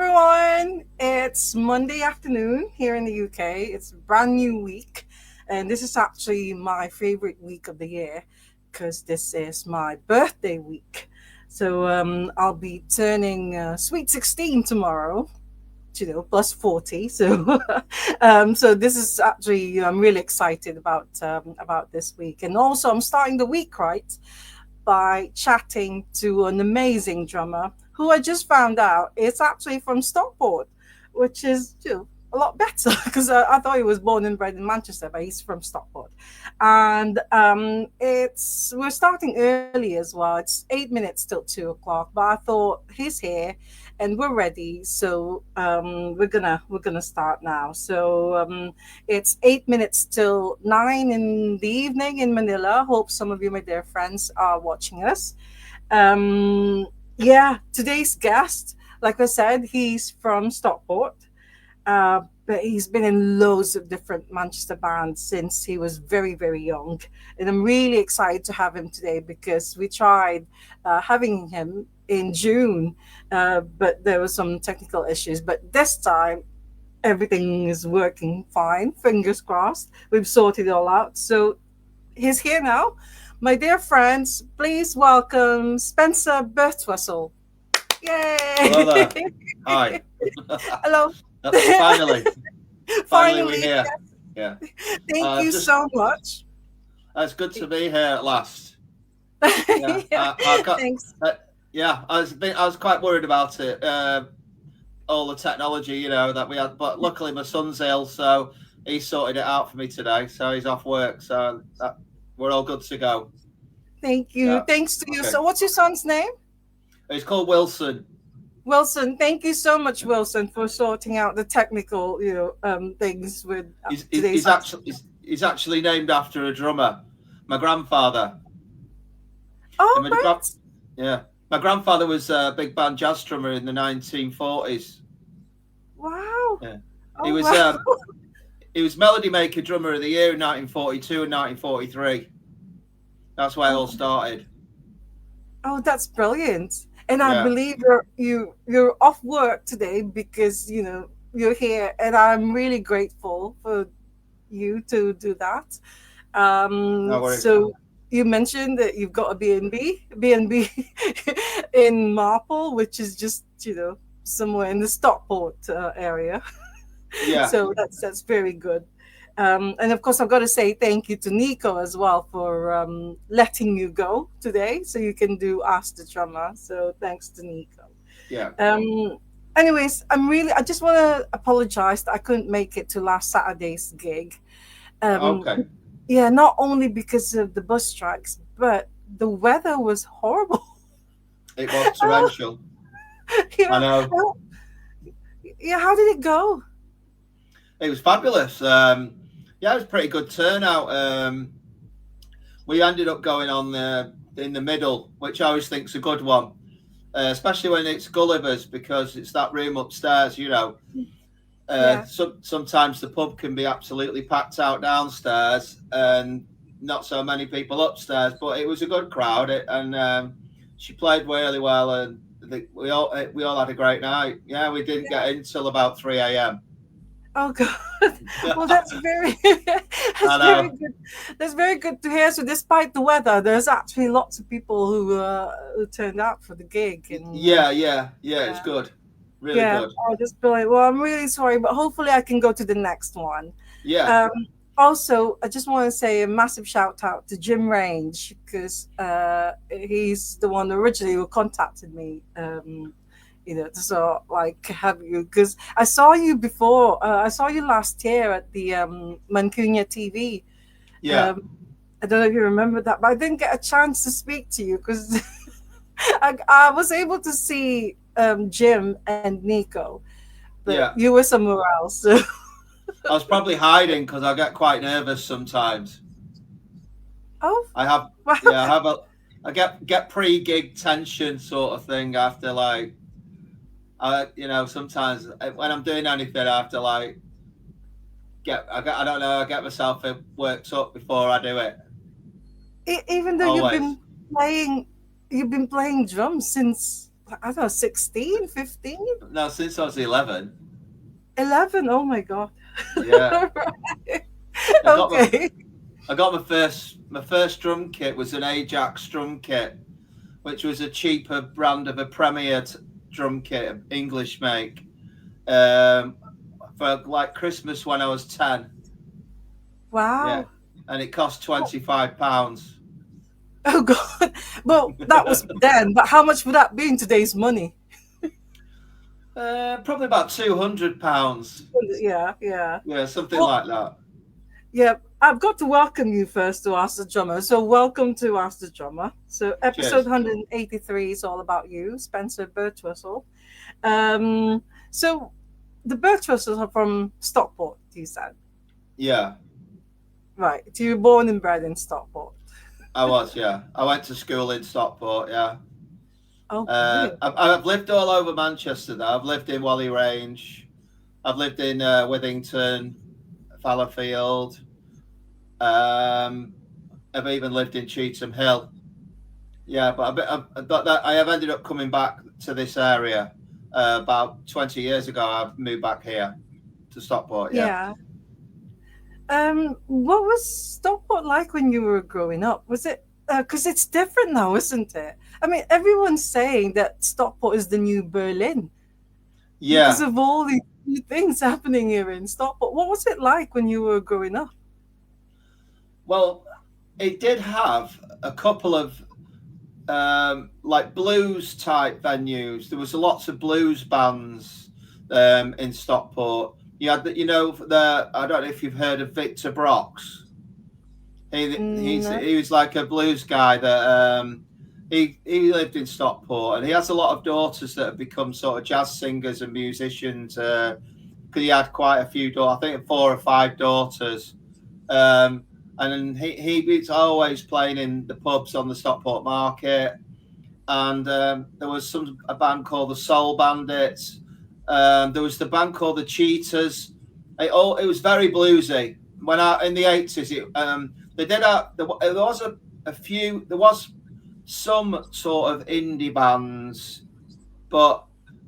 everyone. It's Monday afternoon here in the UK. It's a brand new week, and this is actually my favorite week of the year because this is my birthday week. So I'll be turning sweet 16 tomorrow. Plus 40. So this is actually I'm really excited about this week, and also I'm starting the week right by chatting to an amazing drummer who I just found out is actually from Stockport, which is a lot better because I thought he was born and bred in Manchester, but he's from Stockport. And it's we're starting early as well. It's 8 minutes till 2 o'clock, but I thought he's here and we're ready, so we're gonna start now. So it's 8 minutes till 9 in the evening in Manila. Hope some of you, my dear friends, are watching us. Yeah, today's guest, like I said, he's from Stockport, but he's been in loads of different Manchester bands since he was very, very young. And I'm really excited to have him today because we tried having him in June, but there were some technical issues. But this time, everything is working fine. Fingers crossed. We've sorted it all out. So he's here now. My dear friends, please welcome Spencer Birtwistle. Hello Yay! there. Hi. Hello. Finally, finally we're Finally, here. Yeah. thank you Just so much. it's good to be here at last. Yeah. Yeah, I got. thanks. Yeah. I was quite worried about it. All the technology, that we had, but luckily my son's ill, so he sorted it out for me today. So he's off work, so we're all good to go. Thank you. Yeah. Thanks to you. Okay. So, what's your son's name? He's called Wilson. Wilson. Thank you so much, Wilson, for sorting out the technical, things with He's today's. he's actually named after a drummer, my grandfather. Oh, And right. yeah. My grandfather was a big band jazz drummer in the 1940s. Wow. Yeah. He Oh, was wow. he was Melody Maker Drummer of the Year in 1942 and 1943. That's where it all started. Oh, that's brilliant. And I Yeah. believe you're off work today because you're here, and I'm really grateful for you to do that. No worries. So you mentioned that you've got a B&B in Marple, which is just somewhere in the Stockport area. Yeah. So that's very good. And of course, I've got to say thank you to Nico as well for letting you go today, so you can do Ask the Drummer. So thanks to Nico. Yeah. Um, Anyways, I just want to apologize that I couldn't make it to last Saturday's gig. Um, Okay. yeah, not only because of the bus strikes, but the weather was horrible. It was torrential. I yeah, know. yeah. How did it go? It was fabulous. Yeah, it was pretty good turnout. We ended up going on in the middle, which I always think's a good one, especially when it's Gulliver's because it's that room upstairs. Yeah. Sometimes the pub can be absolutely packed out downstairs and not so many people upstairs, but it was a good crowd. She played really well, and we all had a great night. Yeah, we didn't get in till about 3 a.m. Oh God. Well, that's very I that's very know. good. That's very good to hear. So, despite the weather, there's actually lots of people who turned out for the gig, and Yeah. It's yeah, good, really yeah. good. I'll just be like, well, I'm really sorry, but hopefully, I can go to the next one. Yeah, Um, Also, I just want to say a massive shout out to Jim Range because he's the one originally who contacted me. To sort like have you because I saw you before. I saw you last year at the Mancunia TV. yeah. Um, I don't know if you remember that, but I didn't get a chance to speak to you because I was able to see Jim and Nico, but Yeah, you were somewhere else. So. I was probably hiding because I get quite nervous sometimes. Oh, I have, wow. yeah, I get pre-gig tension sort of thing after sometimes when I'm doing anything, I have to I don't know, I get myself worked up before I do it. Even though Always. you've been playing drums since I don't know, 16, 15, No, since I was 11. 11. Oh my God. Yeah, I got my Okay. my first drum kit was an Ajax drum kit, which was a cheaper brand of a Premier drum kit, English make, um, for like Christmas when I was 10. Yeah, Wow. and it cost Oh, £25. oh God. Well, that was then, but how much would that be in today's money? Probably about £200. Yeah, yeah. Yeah, something Well, like that. yeah, I've got to welcome you first to Ask the Drummer. So, welcome to Ask the Drummer. So, episode Cheers. 183 is all about you, Spencer Birtwistle. Um, so, the Birtwistles are from Stockport, you said. Yeah, Right. So, you were born and bred in Stockport. I was. Yeah, I went to school in Stockport. Yeah, Oh, brilliant. I've lived all over Manchester. Though I've lived in Whalley Range. I've lived in Withington, Fallowfield. Um, I've even lived in Cheetham Hill. Yeah, but I have ended up coming back to this area about 20 years ago. I've moved back here to Stockport. Yeah. Yeah. What was Stockport like when you were growing up? Was it because it's different now, isn't it? I mean, everyone's saying that Stockport is the new Berlin because Yeah. of all these new things happening here in Stockport. What was it like when you were growing up? Well, it did have a couple of like blues type venues. There was lots of blues bands in Stockport. You had the I don't know if you've heard of Victor Brox. No. He was like a blues guy that he lived in Stockport, and he has a lot of daughters that have become sort of jazz singers and musicians. Because he had quite a few daughters, I think 4 or 5 daughters. Um, and he was always playing in the pubs on the Stockport market. And there was a band called the Soul Bandits. There was the band called the Cheetahs. It was very bluesy. When I in the 80s, they did there was a few. There was some sort of indie bands, but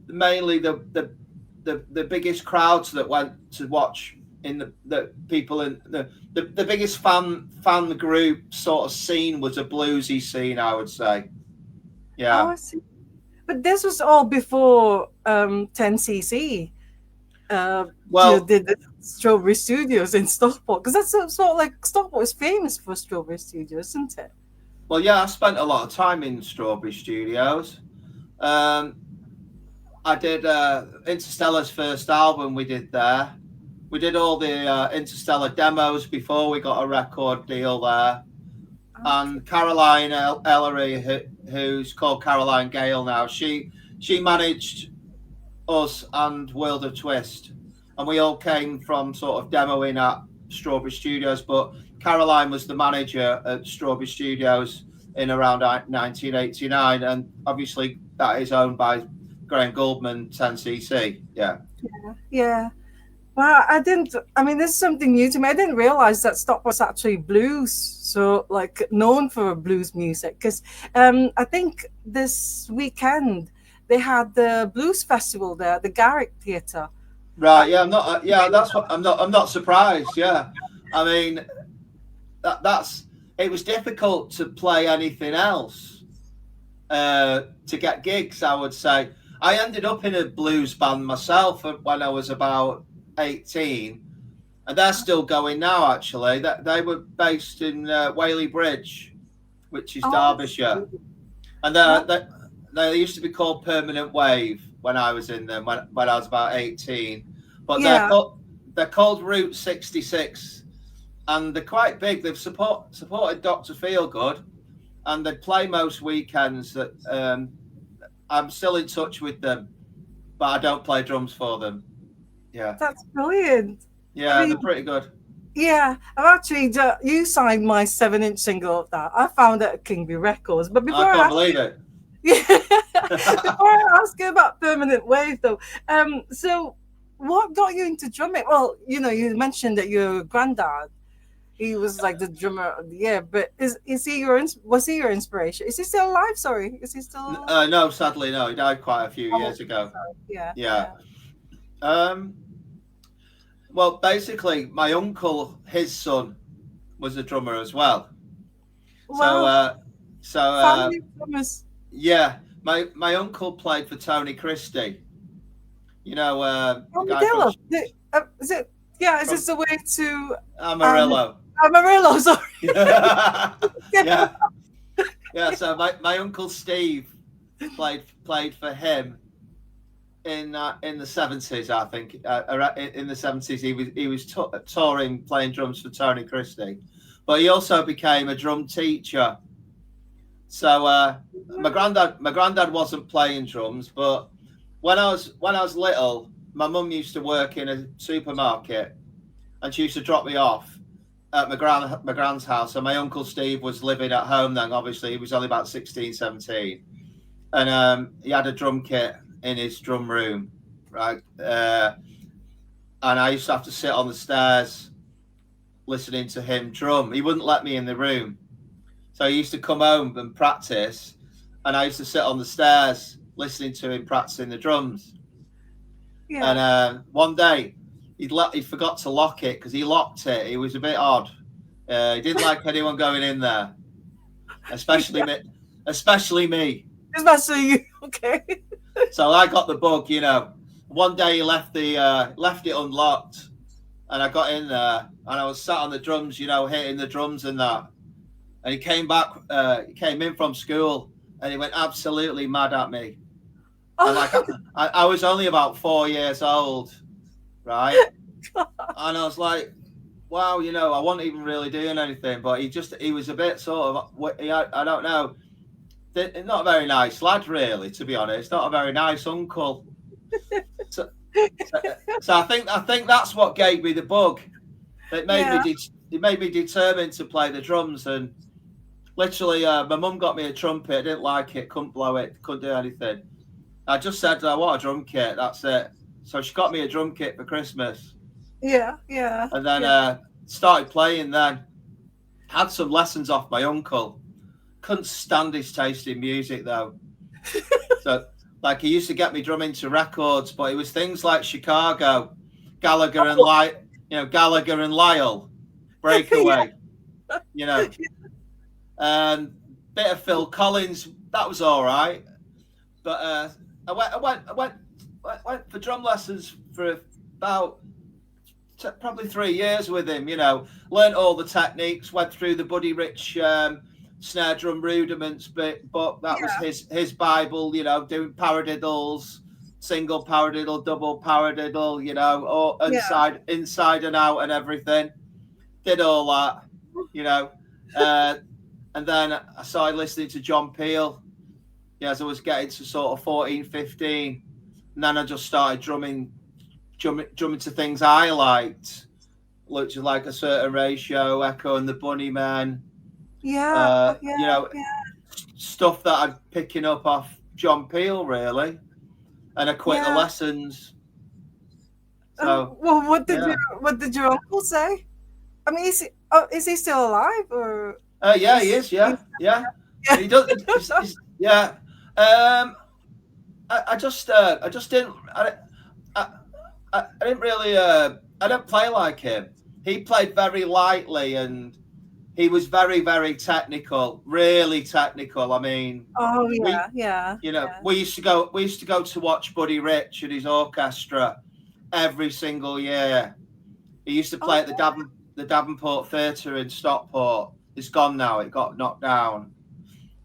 mainly the biggest crowds that went to watch in the people in the biggest fan group sort of scene was a bluesy scene, I would say. Oh, Yeah. I see. But this was all before 10cc. Well, Did the Strawberry Studios in Stockport because that's sort of like Stockport is famous for Strawberry Studios, isn't it? yeah, I spent a lot of time in Strawberry Studios. Um, I did Interstellar's first album. We did there. We did all the Interstellar demos before we got a record deal there. Okay. And Caroline Ellery, who's called Caroline Gale now, she managed us and World of Twist, and we all came from sort of demoing at Strawberry Studios. But Caroline was the manager at Strawberry Studios in around 1989, and obviously that is owned by Graham Goldman, 10cc. Yeah. Yeah. Wow, I didn't. I mean, this is something new to me. I didn't realize that Stockport's actually blues, so like known for blues music. Because I think this weekend they had the blues festival there, at the Garrick Theatre. Uh, Right. Yeah. I'm not. Yeah. That's what I'm not. I'm not surprised. Yeah. I mean, that's. It was difficult to play anything else to get gigs. I would say I ended up in a blues band myself when I was about 18, and they're still going now. Actually, that they were based in Whaley Bridge, which is oh, I see. Derbyshire, and Oh, they used to be called Permanent Wave when I was in them when I was about 18, but yeah. they're called Route 66, and they're quite big. They've supported Doctor Feelgood, and they play most weekends. That I'm still in touch with them, but I don't play drums for them. Yeah, That's brilliant. I yeah, mean, they're pretty good. yeah, I've actually you signed my 7-inch single of that. I found it at Kingby Records. But I before I can't ask believe you, it. yeah, before I ask you about Permanent Wave, though, so what got you into drumming? Well, you mentioned that your granddad He was like the drummer of the year. But is he your was he your inspiration? Is he still alive? Sorry, is he still? No, sadly, no. He died quite a few Oh, years ago. sorry. Yeah, Yeah. yeah. Um, well, basically, my uncle, his son, was a drummer as well. So, Well, so family drummers. yeah, my uncle played for Tony Christie. You know, the guy from Armadillo. Is it? Yeah, is from this the way to um Amarillo. Amarillo? Sorry. Yeah, yeah. So my uncle Steve played for him in the 70s, I think. In the 70s, he was touring, playing drums for Tony Christie, but he also became a drum teacher. So my granddad wasn't playing drums, but when I was little, my mum used to work in a supermarket, and she used to drop me off at my grand's house. And my uncle Steve was living at home then. Obviously, he was only about 16, 17, and he had a drum kit in his drum room, right? And I used to have to sit on the stairs listening to him drum. He wouldn't let me in the room, so he used to come home and practice, and I used to sit on the stairs listening to him practicing the drums. And Yeah. one day he forgot to lock it because he locked it. He was a bit odd. He didn't like anyone going in there, especially Yeah. me. Especially me. Especially you. Okay. So I got the bug, you know. One day he left it unlocked, and I got in there, and I was sat on the drums, you know, hitting the drums and that. And he came back. He came in from school, and he went absolutely mad at me. And like Oh, I was only about 4 years old, right? And I was like, wow, you know, I wasn't even really doing anything, but he was a bit sort of, I don't know, not a very nice lad, really, to be honest. Not a very nice uncle. So, so I think that's what gave me the bug. It made me yeah. it made me determined to play the drums. And literally, my mum got me a trumpet. I didn't like it, couldn't blow it, couldn't do anything. I just said, I want a drum kit. That's it. So she got me a drum kit for Christmas, Yeah. Yeah. and then Yeah. started playing. Then had some lessons off my uncle. Couldn't stand his taste in music though. So like he used to get me drumming to records, but it was things like Chicago, Gallagher and Oh, Gallagher and Lyle, yeah. Breakaway, you know, and bit of Phil Collins. That was all right. But I went for drum lessons for about probably 3 years with him. You know, learned all the techniques, went through the Buddy Rich snare drum rudiments but that was Yeah. his Bible. You know, doing paradiddles, single paradiddle, double paradiddle. You know, or Yeah. inside and out and everything. Did all that. You know, uh, and then I started listening to John Peel. Yeah, as I was getting to sort of 14, 15, and then I just started drumming to things I liked, which is like a certain ratio, Echo and the Bunnymen, Yeah. you Yeah. know, stuff that I'm picking up off John Peel, really, and I quit the Yeah. lessons. So, Well, yeah. what did your uncle say? I mean, is he still alive or Yeah, he is is, yeah, yeah. yeah. He does, yeah. Um, I just didn't, I, I didn't really, I don't play like him. He played very lightly, and he was very, very technical, really technical. I mean, Oh we, yeah, yeah, yeah. we used to go to watch Buddy Rich and his orchestra every single year. He used to play Oh at the Davenport Theatre in Stockport. It's gone now. It got knocked down.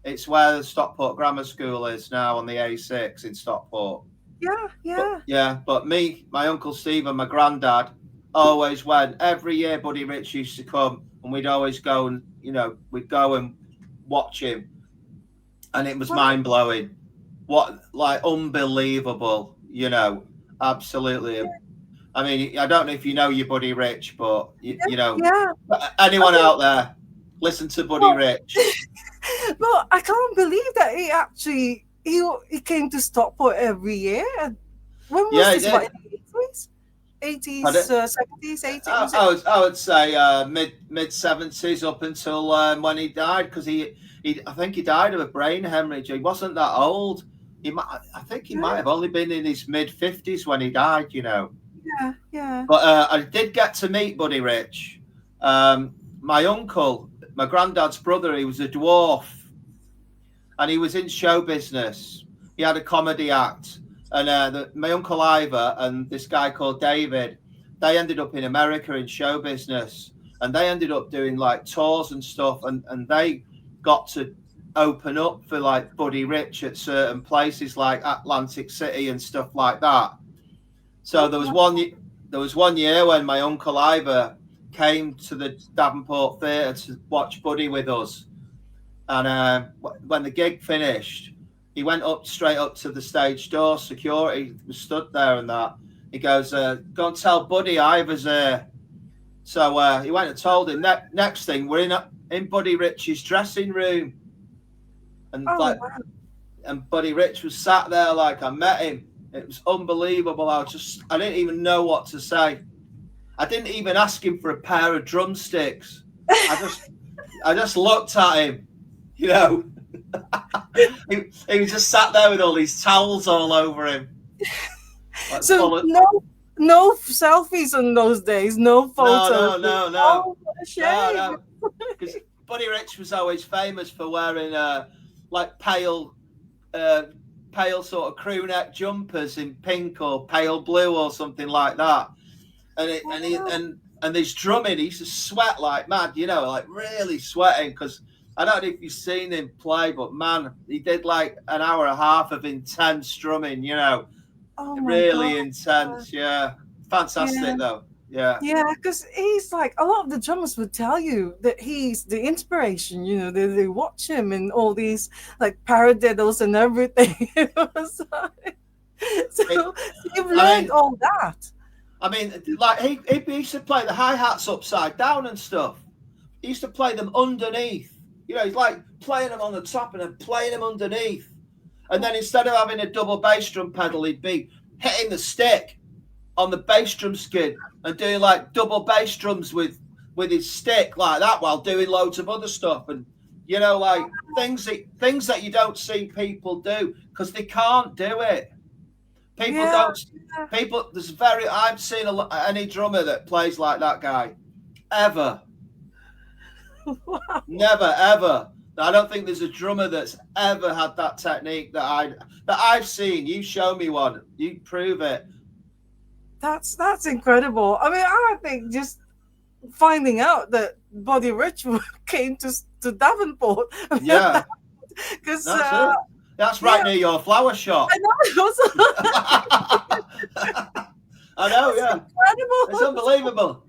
It's where the Stockport Grammar School is now on the A6 in Stockport. yeah, But yeah, yeah, but me, my uncle Steve, and my granddad always went every year. Buddy Rich used to come, and we'd always go, and we'd go and watch him, and it was wow, mind blowing. What, like, unbelievable, absolutely. I mean, I don't know if you know your Buddy Rich, but yeah. anyone Okay. out there, listen to Buddy Well, Rich. well, I can't believe that he came to Stockport every year. When was Yeah, he this? What, did. in the 80s? 80s, 70s, 80s, was it? I would say mid 70s up until when he died, because he I think he died of a brain hemorrhage. He wasn't that old. I think he might Yeah, have only been in his mid 50s when he died. yeah, yeah. But I did get to meet Buddy Rich. My uncle, my granddad's brother, he was a dwarf, and he was in show business. He had a comedy act, and my uncle Ivor and this guy called David, they ended up in America in show business, and they ended up doing like tours and stuff, and they got to open up for like Buddy Rich at certain places like Atlantic City and stuff like that. So Oh, there was wow. one year when my uncle Ivor came to the Davenport Theatre to watch Buddy with us. And when the gig finished, he went straight up to the stage door. Security was stood there, and that he goes, "Go and tell Buddy Ivor's there." So he went and told him. Next thing, we're in Buddy Rich's dressing room, and Oh, like, wow. and Buddy Rich was sat there like I met him. It was unbelievable. I didn't even know what to say. I didn't even ask him for a pair of drumsticks. I just looked at him. You know, he was just sat there with all these towels all over him. Like So no selfies in those days, no photos. No. Oh, what a shame. No. Because Buddy Rich was always famous for wearing like pale sort of crew neck jumpers in pink or pale blue or something like that. And his drumming, he used to sweat like mad, like really sweating, because I don't know if you've seen him play, but man, he did like an hour and a half of intense drumming, Oh my really God. intense. Yeah. Fantastic Yeah. though. Yeah. Yeah, because he's like, a lot of the drummers would tell you that he's the inspiration. They watch him in all these like paradiddles and everything. It was like, so you've learned all that. I mean, like he used to play the hi-hats upside down and stuff. He used to play them underneath. He's like playing them on the top and then playing them underneath. And then instead of having a double bass drum pedal, he'd be hitting the stick on the bass drum skid and doing like double bass drums with his stick like that, while doing loads of other stuff. And like things that you don't see people do, because they can't do it. People don't. People. I've seen any drummer that plays like that guy ever. Wow. Never ever. I don't think there's a drummer that's ever had that technique that I've seen. You show me one. You prove it. That's incredible. I mean, I think just finding out that Buddy Rich came to Davenport. Yeah, Because that's right near your flower shop. I know it was I know, yeah. incredible. It's unbelievable.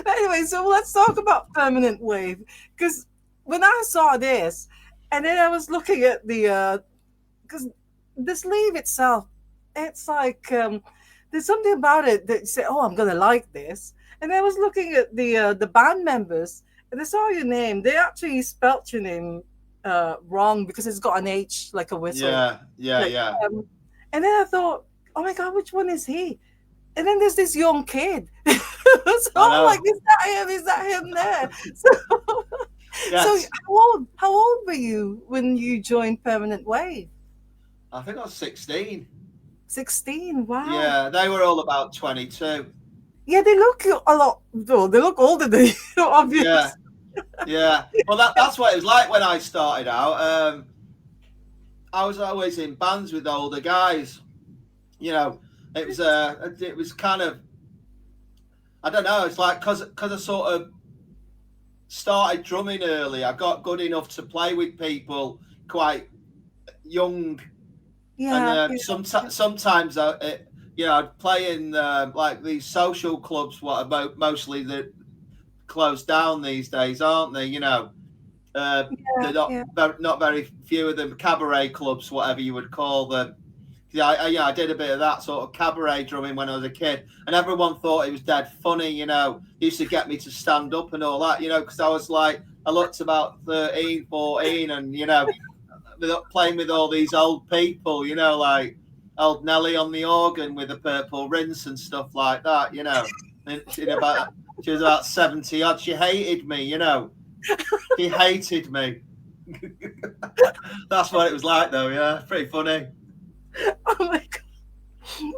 Anyway, so let's talk about Permanent Wave, because when I saw this, and then I was looking at the because the sleeve itself, it's like there's something about it that you say, oh, I'm gonna like this. And I was looking at the band members, and I saw your name. They actually spelt your name wrong, because it's got an H like a whistle. Yeah. And then I thought, oh my God, which one is he? And then there's this young kid. So I'm like, is that him? Is that him there? So, yes. So how old were you when you joined Permanent Wave? I think I was 16. 16. Wow. Yeah, they were all about 22. Yeah, they look a lot. Though they look older than you, obviously. Yeah. Well, that's what it was like when I started out. I was always in bands with older guys. It was kind of, I don't know. It's like because I sort of started drumming early, I got good enough to play with people quite young. Yeah. And sometimes I'd play in like these social clubs, what are mostly that closed down these days, aren't they? They're not very few of them, cabaret clubs, whatever you would call them. I did a bit of that sort of cabaret drumming when I was a kid, and everyone thought it was dead funny. It used to get me to stand up and all that, because I was like, I looked about 13, 14, and playing with all these old people, like old Nelly on the organ with a purple rinse and stuff like that, you know. And she was about 70 odd. She hated me, you know. She hated me. That's what it was like, though. Yeah, pretty funny. Oh my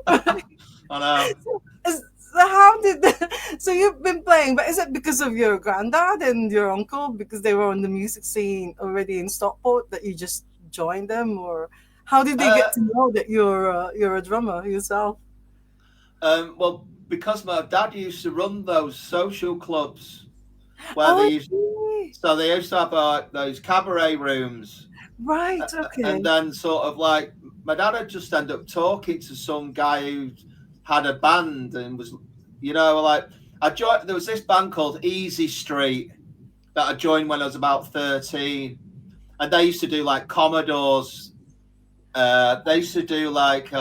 god. I know. So how did so you've been playing, but is it because of your granddad and your uncle because they were on the music scene already in Stockport that you just joined them, or how did they Uh, get to know that you're a drummer yourself? well, because my dad used to run those social clubs where Oh, they I used, see. so they used to have those cabaret rooms, Right. and Okay. then sort of like my dad had just ended up talking to some guy who had a band and was, you know, like I joined. There was this band called Easy Street that I joined when I was about 13, and they used to do like Commodores. They used to do like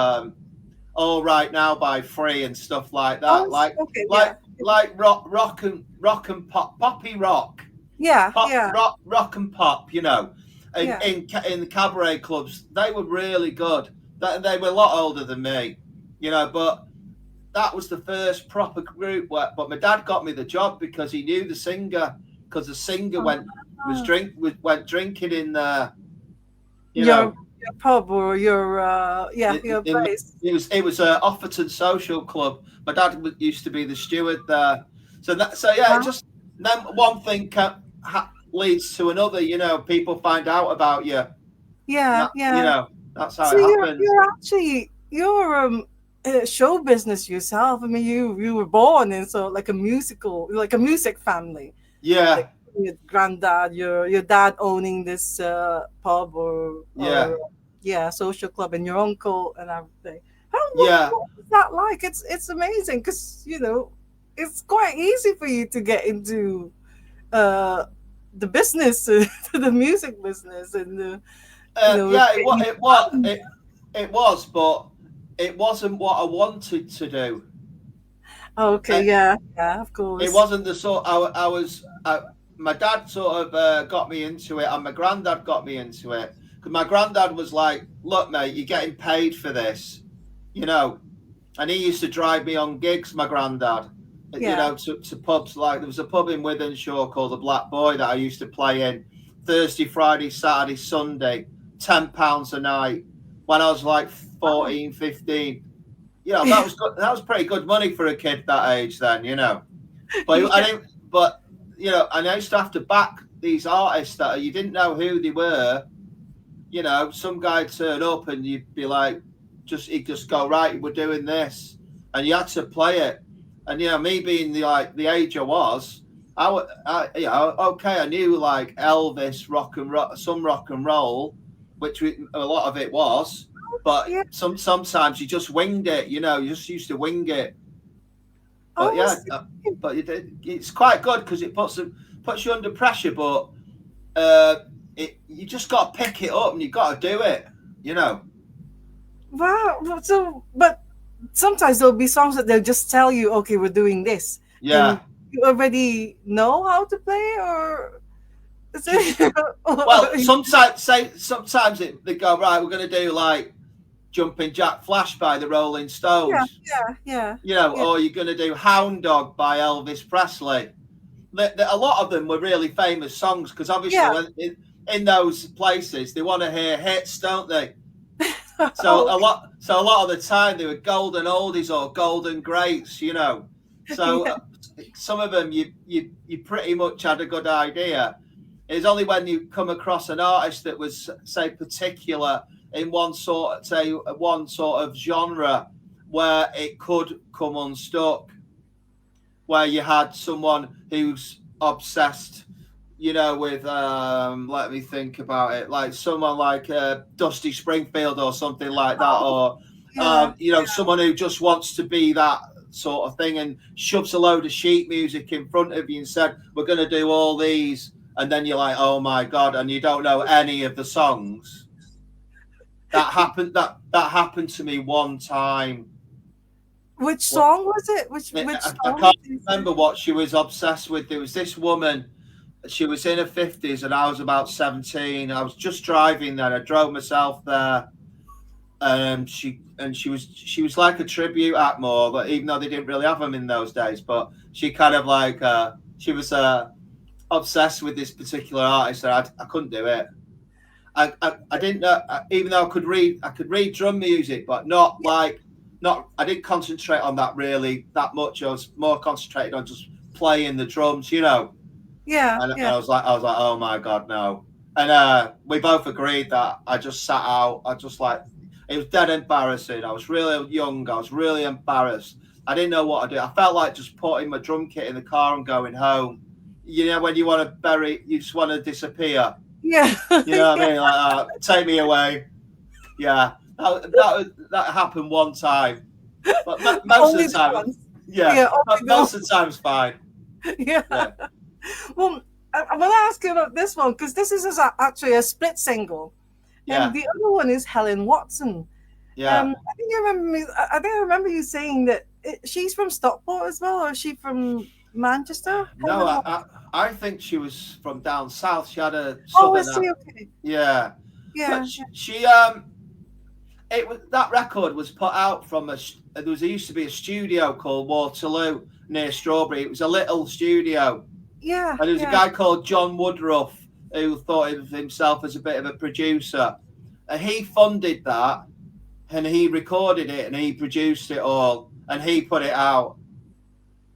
All Right Now by Free and stuff like Oh, that, okay. Yeah. like rock and pop, poppy rock, Yeah. Yeah. rock and pop, you know. Yeah. In the cabaret clubs, they were really good. They were a lot older than me, you know, but that was the first proper group. But my dad got me the job because he knew the singer, because the singer Ah. went drinking in there, you Your know. your pub or your yeah, your place. It was a Offerton Social Club. My dad used to be the steward there, so yeah, it Wow. just then one thing leads to another. You know, people find out about you. Yeah. That, you Yeah. know, that's how So it happens. you're actually you're show business yourself. I mean, you were born in so like a musical, like a music family, like Yeah, your granddad, your dad owning this pub yeah, or yeah, social club, and your uncle and everything. How yeah. what was that like? It's amazing because it's quite easy for you to get into uh the business, the music business, and Yeah. get you It was, but it wasn't what I wanted to do. Okay, Uh, yeah, yeah, of it course. wasn't the sort I was. My dad sort of got me into it, and my granddad got me into it. Because my granddad was like, "Look, mate, you're getting paid for this, you know." And he used to drive me on gigs. My granddad, you Yeah. know, to pubs. Like there was a pub in Wythenshawe called the Black Boy that I used to play in Thursday, Friday, Saturday, Sunday, £10 a night when I was like Wow. 14, 15. You know, that was good. That was pretty good money for a kid that age then, you know. But I Yeah. didn't. But you know, and I used to have to back these artists that you didn't know who they were. You know, some guy turn up and you'd be like, he'd just go, right, we're doing this, and you had to play it. And you know, me being the age I was, you know, okay, I knew like Elvis, some rock and roll, which a lot of it was, but Yeah. sometimes you just winged it. You know, you just used to wing it. But Oh, I yeah, see. it's quite good because it puts you under pressure, but uh, you just got to pick it up and you got to do it. You know. Wow. So, but sometimes there'll be songs that they'll just tell you, okay, we're doing this, and Yeah. you already know how to play, or is Just it? well, sometimes they go right. We're going to do like Jumping Jack Flash by the Rolling Yeah, Stones. yeah, yeah, You know, yeah, or you're going to do Hound Dog by Elvis Presley. A lot of them were really famous songs because obviously yeah. when in those places they want to hear hits, don't they? Oh, So a lot of the time they were golden oldies or golden greats, you know. So yeah, some of them you pretty much had a good idea. It's only when you come across an artist that was say particular in one sort of genre where it could come unstuck, where you had someone who's obsessed, you know, with let me think about it, like someone like Dusty Springfield or something like that, oh, or yeah, you know, someone who just wants to be that sort of thing and shoves a load of sheet music in front of you and said, "We're going to do all these," and then you're like, "Oh my god!" and you don't know any of the songs. That happened to me one time. which What song was it? Which I song can't did you say? remember what she was obsessed with. There was this woman. She was in her 50s and I was about 17. I was just driving there. I drove myself there She was like a tribute act more, but even though they didn't really have them in those days, but she kind of like she was obsessed with this particular artist, and I couldn't do it. I didn't know, even though I could read drum music, but not I didn't concentrate on that really that much. I was more concentrated on just playing the drums. Yeah, And yeah, I was like, oh my god, no. And we both agreed that I just sat out. I just like it was dead embarrassing. I was really young. I was really embarrassed. I didn't know what to do. I felt like just putting my drum kit in the car and going home. When you want to you just want to disappear. yeah, You know what yeah. I mean? Like, take me away. Yeah, that happened one time, but most of Only the the time, ones. yeah, Yeah, only most the of the time it's fine. yeah. Yeah, Well, I want to ask you about this one because this is actually a split single, and yeah, the other one is Helen Watson. yeah. I think you remember me. I think I remember you saying that she's from Stockport as well, or is she from Manchester? No, Helen I, Watson. I I think she was from down south. She had a Oh, southern is she okay? yeah, but Yeah, she it was that record was put out from there used to be a studio called Waterloo near Strawberry. It was a little studio, yeah, and there was a yeah. guy called John Woodruff who thought of himself as a bit of a producer, and he funded that, and he recorded it, and he produced it all, and he put it out,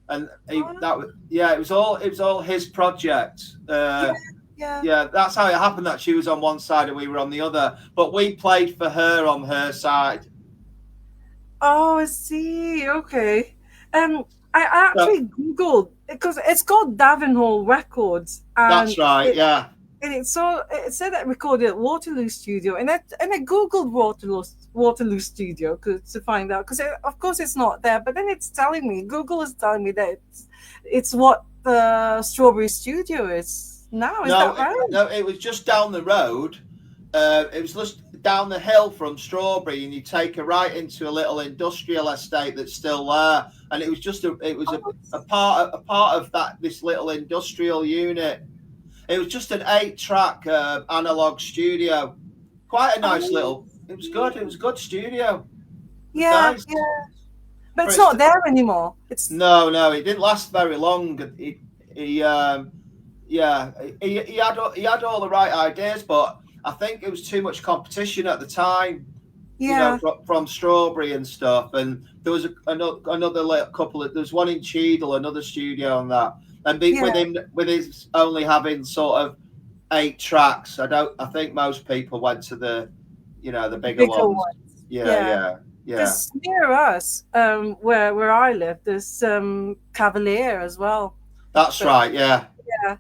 and Oh, that was yeah, it was all his project. yeah, yeah. Yeah, that's how it happened. That she was on one side and we were on the other, but we played for her on her side. Oh, I see. Okay. Um, I So actually googled because it's called Davenhall Records, that's right. Yeah, and it said that recorded at Waterloo Studio, and I googled Waterloo Studio to find out because of course it's not there, but then it's telling me Google is telling me that it's what the Strawberry Studio is now. Is no, that right? no, it was just down the road. It was just down the hill from Strawberry, and you take a right into a little industrial estate that's still there. And it was just it was Oh, a part of that this little industrial unit. It was just an 8-track analog studio. Quite a nice oh, little. It was good. It was a good studio. It was yeah, nice. yeah. But For it's its not there anymore. It's No, it didn't last very long. He yeah, he had all the right ideas, but I think it was too much competition at the time. yeah. From Strawberry and stuff, and there was another couple of. There was one in Cheadle, another studio on that, and Yeah, with him with his only having sort of 8 tracks. I think most people went to the the bigger bigger ones. ones. Yeah, Yeah, yeah, yeah. because near us, where I live, there's Cavalier as well. That's But right. Yeah, yeah,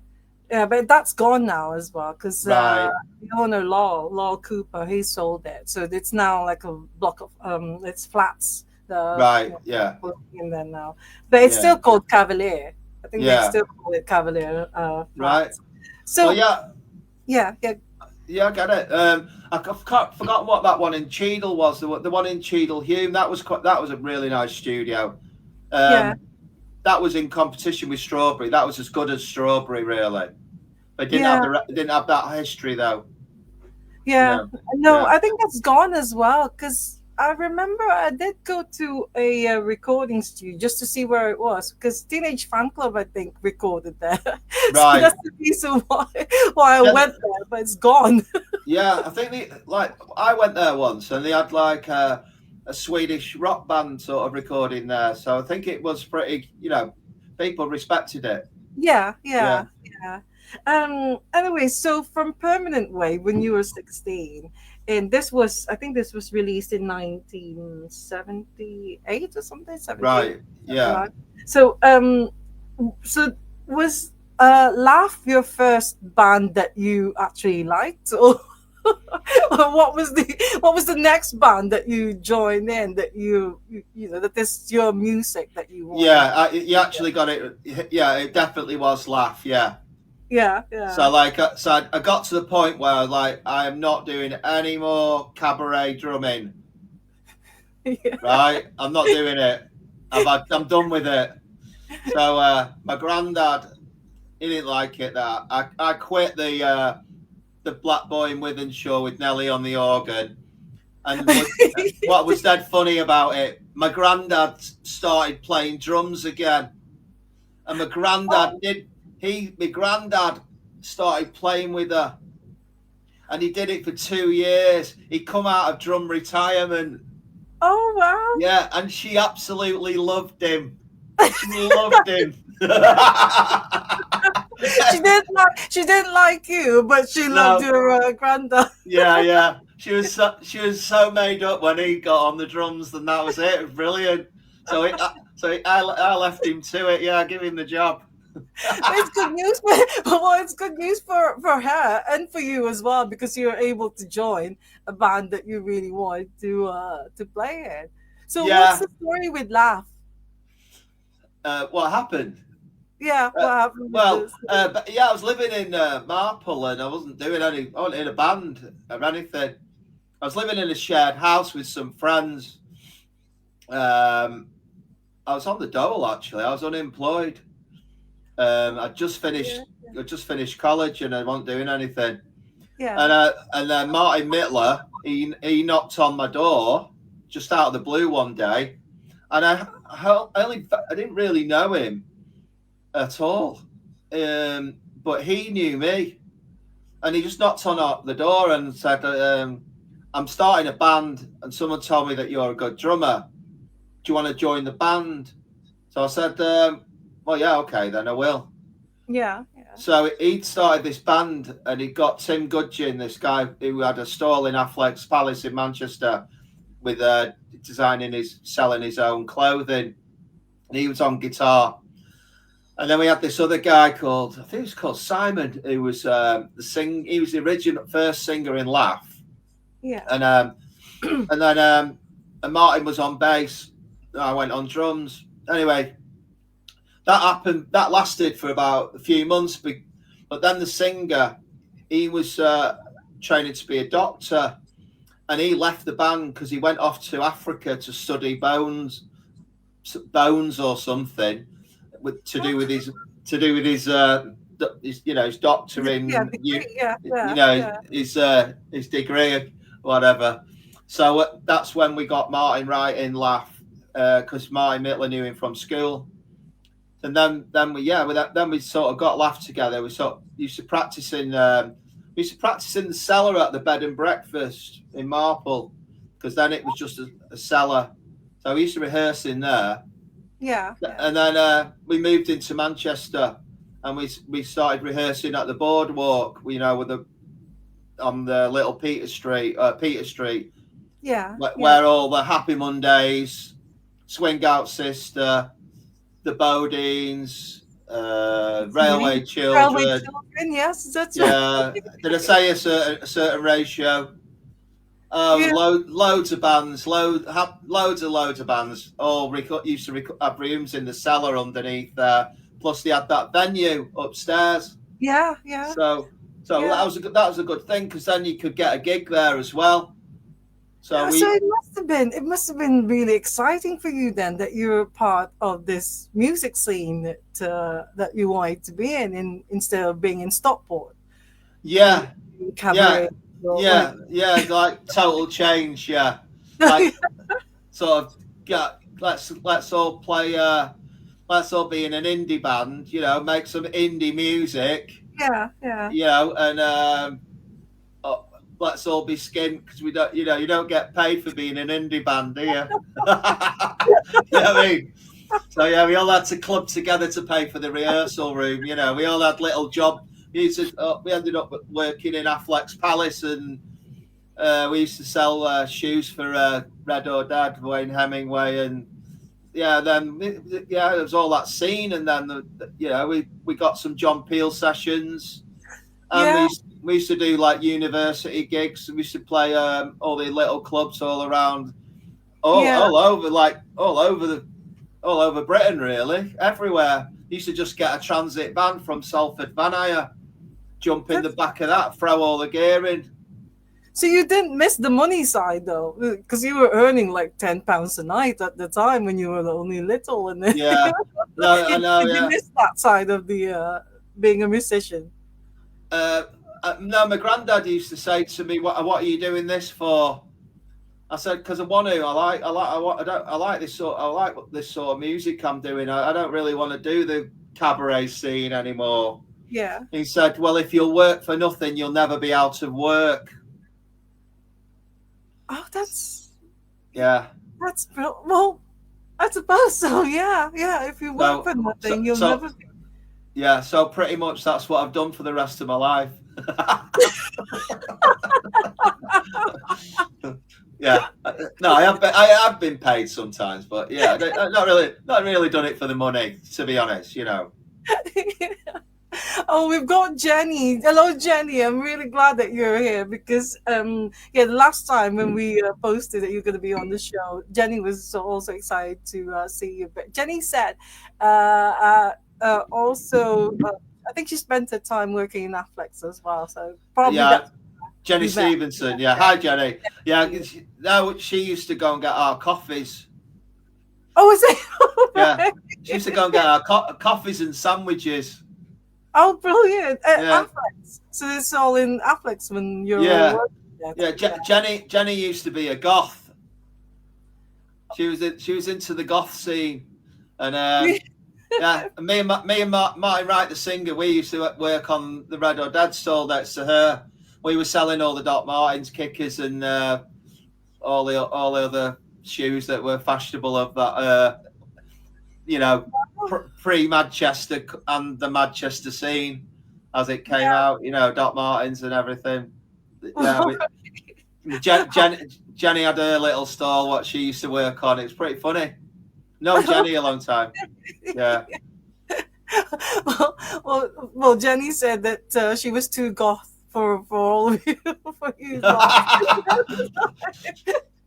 yeah, but that's gone now as well because right, the owner Lowell Cooper he sold it, so it's now like a block of it's flats. right. Yeah, In there now, but it's yeah, still called Cavalier. I think they yeah. still call it Cavalier Right. flats. Well, So yeah, yeah, yeah, yeah. I get it. I've forgotten what that one in Cheadle was. The one in Cheadle Hume. That was a really nice studio. yeah, Um, that was in competition with Strawberry. That was as good as Strawberry, really. But yeah. it didn't have that history though. You Yeah, know. no, Yeah. I think that's gone as well because I remember I did go to a recording studio just to see where it was because Teenage Fan Club I think recorded there, so Right. that's the reason why I Yeah. went there, but it's gone. Yeah. I think I went there once and they had like a Swedish rock band sort of recording there. So I think it was pretty. People respected it. Yeah, Yeah. yeah, yeah. Anyway, so from Permanent Way when you were 16, and I think this was released in 1978 or something, 78, Right. Yeah. 79. So so was Laugh your first band that you actually liked, or or what was the next band that you joined in that that is your music that you wanted? Yeah, you actually got it. Yeah, it definitely was Laugh. Yeah. Yeah, So yeah. like, I got to the point where like I am not doing any more cabaret drumming. Yeah. Right, I'm not doing it. I'm done with it. So my granddad, he didn't like it that I quit the Black Boy in Withenshaw with Nelly on the organ, And what was dead funny about it, my granddad started playing drums again. And my granddad started playing with her. And he did it for 2 years. He come out of drum retirement. Oh wow. Yeah, and she absolutely loved him. She loved him. She didn't like you, but she loved No, your granddad. yeah. She was so made up when he got on the drums, and that was it. It was brilliant. I left him to it. Yeah, give him the job. It's good news for well, it's good news for her and for you as well because you're able to join a band that you really want to play in. So what's Yeah. the story with Laugh? What happened? Yeah, what happened with Well, this? but yeah, I was living in Marple, and I wasn't doing any. I wasn't in a band or anything. I was living in a shared house with some friends. Um, I was on the dole actually. I was unemployed. I just finished. Yeah, I just finished college, and I wasn't doing anything. yeah, And then Martin Mittler, he knocked on my door just out of the blue one day, and I didn't really know him at all, but he knew me, and he just knocked on the door and said, "I'm starting a band, and someone told me that you're a good drummer. Do you want to join the band?" So I said, "Well, yeah, okay, then I will." yeah, yeah, So he'd started this band, and he got Tim Gudgeon, this guy who had a stall in Affleck's Palace in Manchester, with selling his own clothing, and he was on guitar. And then we had this other guy called, I think he was called Simon, who was he was the original first singer in Laugh, yeah, and then and Martin was on bass. I went on drums. Anyway, that happened. That lasted for about a few months, but then the singer, he was training to be a doctor, and he left the band because he went off to Africa to study bones or something, to do with his yeah, doctoring, yeah, yeah, yeah, his degree or whatever. So that's when we got Martin right in Laugh, because Martin Mittler knew him from school. And then we sort of got Laugh together. We sort of used to practice in the cellar at the bed and breakfast in Marple, because then it was just a cellar. So we used to rehearse in there. yeah, yeah. And then we moved into Manchester, and we started rehearsing at the boardwalk, on the little Peter Street, Yeah, where all the Happy Mondays, Swing Out Sister, the Bodines, Railway Railway Children. Children, yes, that's right. Yeah, did I say a certain ratio? Oh, Yeah, loads of bands, loads of bands. All used to have rooms in the cellar underneath there. Plus, they had that venue upstairs. yeah, yeah, So yeah. that was a good thing, because then you could get a gig there as well. So Yeah, so it must have been really exciting for you then that you're part of this music scene that you wanted to be in instead of being in Stockport in, yeah, in yeah, cabaret or whatever. like total change. Yeah, like sort of let's all play. Let's all be in an indie band. Make some indie music. Yeah, yeah. And oh, let's all be skint, because we don't. You don't get paid for being an indie band, do you? You know what I mean? So yeah, we all had to club together to pay for the rehearsal room. We all had little job. We ended up working in Affleck's Palace, and we used to sell shoes for Red or Dad, Wayne Hemingway, and then it was all that scene, and then we got some John Peel sessions, and Yeah, we used to do like university gigs. We used to play all the little clubs all around, yeah. all over Britain, really, everywhere. Used to just get a transit van from Salford Van Hire, jump in the That's, back of that, throw all the gear in. so you didn't miss the money side though, because you were earning like £10 a night at the time when you were only little, and then Yeah, no, I know, you yeah. missed that side of the being a musician. No, my granddad used to say to me, "What are you doing this for?" I said because I want to. I like this sort. I like this sort of music I'm doing. I don't really want to do the cabaret scene anymore. Yeah. He said, "Well, if you'll work for nothing, you'll never be out of work." Oh, Yeah. well. I suppose so. Yeah, yeah. If you work So, for so, nothing, you'll so, never. yeah. So pretty much that's what I've done for the rest of my life. Yeah. No, I have been paid sometimes, but yeah, not really done it for the money, to be honest. You know. Oh, we've got Jenny. Hello, Jenny. I'm really glad that you're here because, yeah, the last time when we posted that you're going to be on the show, Jenny was also excited to see you. But Jenny said, uh, also, I think she spent her time working in Affleck's as well. So probably Yeah. that's Jenny we met. Stevenson. Yeah. Hi, Jenny. Yeah. No, she used to go and get our coffees. Oh, is it? Yeah. Right. She used to go and get our coffees and sandwiches. Oh, brilliant. Yeah. Affleck's. So it's all in Affleck's when you're Yeah. working there. Yeah. Yeah. Jenny used to be a goth. She was into the goth scene, and yeah, me and Martin Wright, the singer, we used to work on the Red or Dead stall next to her. We were selling all the Doc Martens, kickers, and all the other shoes that were fashionable of that. You know, pre Manchester and the Manchester scene as it came Yeah. out. You know, Doc Martens and everything. Yeah, Jenny had her little stall what she used to work on. It's pretty funny. Known Jenny a long time. Yeah. Well, Jenny said that she was too goth for all of you for you lot.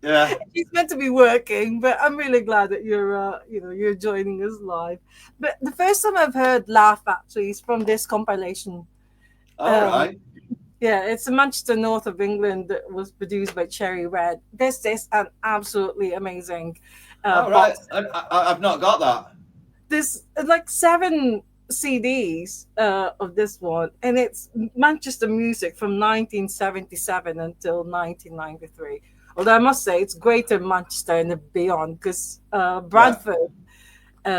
Yeah. She's meant to be working, but I'm really glad that you're joining us live. But the first time I've heard laugh actually is from this compilation. All Um, right. yeah, it's a Manchester North of England that was produced by Cherry Red. This is an absolutely amazing All right. box. I've not got that. There's like 7 CDs of this one, and it's Manchester music from 1977 until 1993. Although I must say it's greater Manchester and beyond because Yeah. Bradford,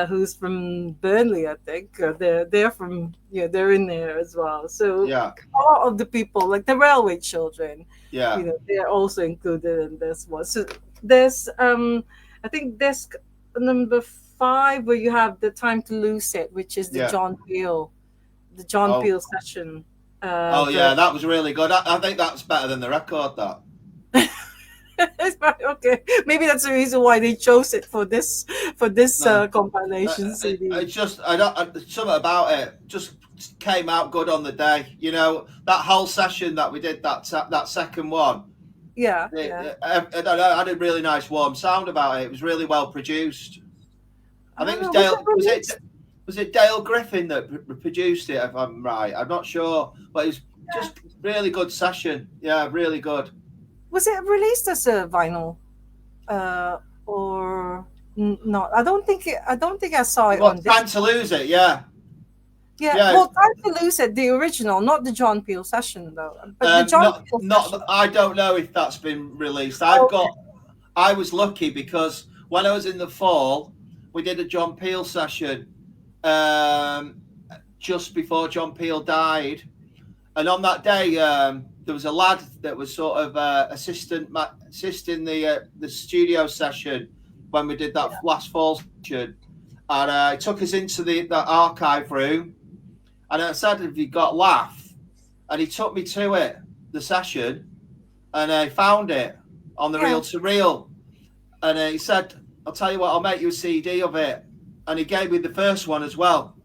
who's from Burnley, I think, they're from they're in there as well. So Yeah. all of the people, like the Railway Children, Yeah. they're also included in this one. So there's I think there's number 5 where you have the Time to Lose It, which is Yeah. The John Oh. Peel session. Oh Version. yeah, that was really good. I think that's better than the record. That. It's right, okay. Maybe that's the reason why they chose it for this No. compilation CD. It's just something about it just came out good on the day. You know that whole session that we did that second one. Yeah, yeah. I don't know. I had a really nice warm sound about it. It was really well produced. I I think don't it was know. Was it Dale. released? Was it Dale Griffin that produced it? If I'm right, I'm not sure, but it was Yeah. just really good session. Yeah, really good. Was it released as a vinyl? Or not? I don't think I saw it on What this. time to lose it? Yeah, Yeah, yeah. well, Time to Lose It, the original, not the John Peel session though. But the John Peel session. I don't know if that's been released. Okay. I was lucky because when I was in the fall, we did a John Peel session um, just before John Peel died, and on that day there was a lad that was sort of assisting the studio session when we did that last fall session, and he took us into the archive room, and I said, "Have you got Laugh?" And he took me to it, the session, and I found it on the reel to reel, and he said, "I'll tell you what, I'll make you a CD of it," and he gave me the first one as well.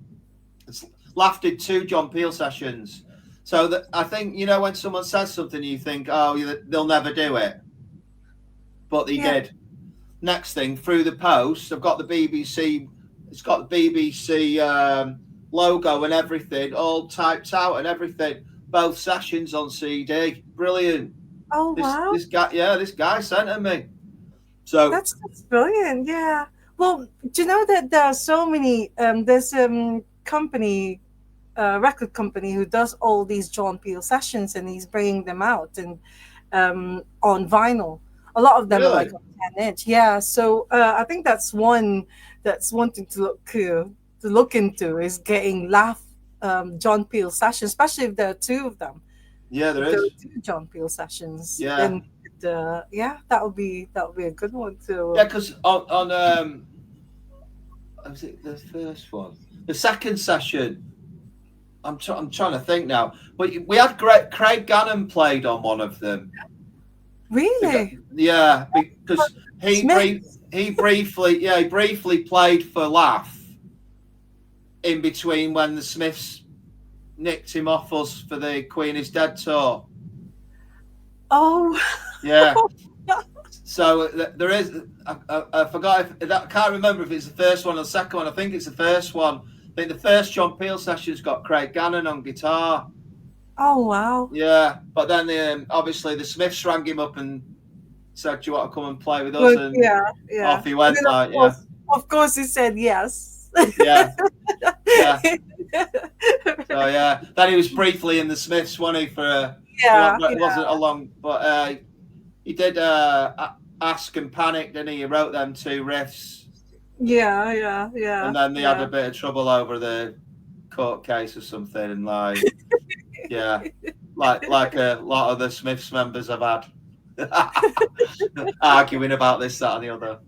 Laugh did 2 John Peel sessions. So that I think when someone says something, you think, "Oh, they'll never do it," but they did. Next thing, through the post, I've got the BBC. It's got the BBC logo and everything, all typed out and everything. Both sessions on CD. Brilliant. Oh wow. This guy sent it me. So That's brilliant. Yeah. Well, do you know that there are so many? There's company, record company who does all these John Peel sessions, and he's bringing them out and on vinyl. A lot of them are Really? like on 10 inch. Yeah, so I think that's one thing to look into is getting laugh John Peel sessions, especially if there are two of them. Yeah, there If there is. are two John Peel sessions, Yeah, then yeah, that would be a good one yeah. to. Because on was it the first one? The second session. I'm trying to think now. But we had Craig Gannon played on one of them. Really, Yeah, because Smith. he briefly played for Laugh in between when the Smiths nicked him off us for the Queen is Dead tour. Oh, Yeah. So there is. I forgot if that. I can't remember if it's the first one or the second one. I think it's the first one. I think the first John Peel session's got Craig Gannon on guitar. oh wow. Yeah, but then obviously the Smiths rang him up and said, "Do you want to come and play with us?" But And yeah, yeah. off he And went. then Like, yeah, of course, he said yes. yeah, yeah. So yeah, then he was briefly in the Smiths, wasn't he? Yeah, It wasn't a long, but he did Ask and Panic, didn't he? He wrote them two riffs, yeah, yeah, yeah, and then they had a yeah. bit of trouble over the court case or something, and like, yeah, like a lot of the Smiths members have had arguing about this, that, and the other.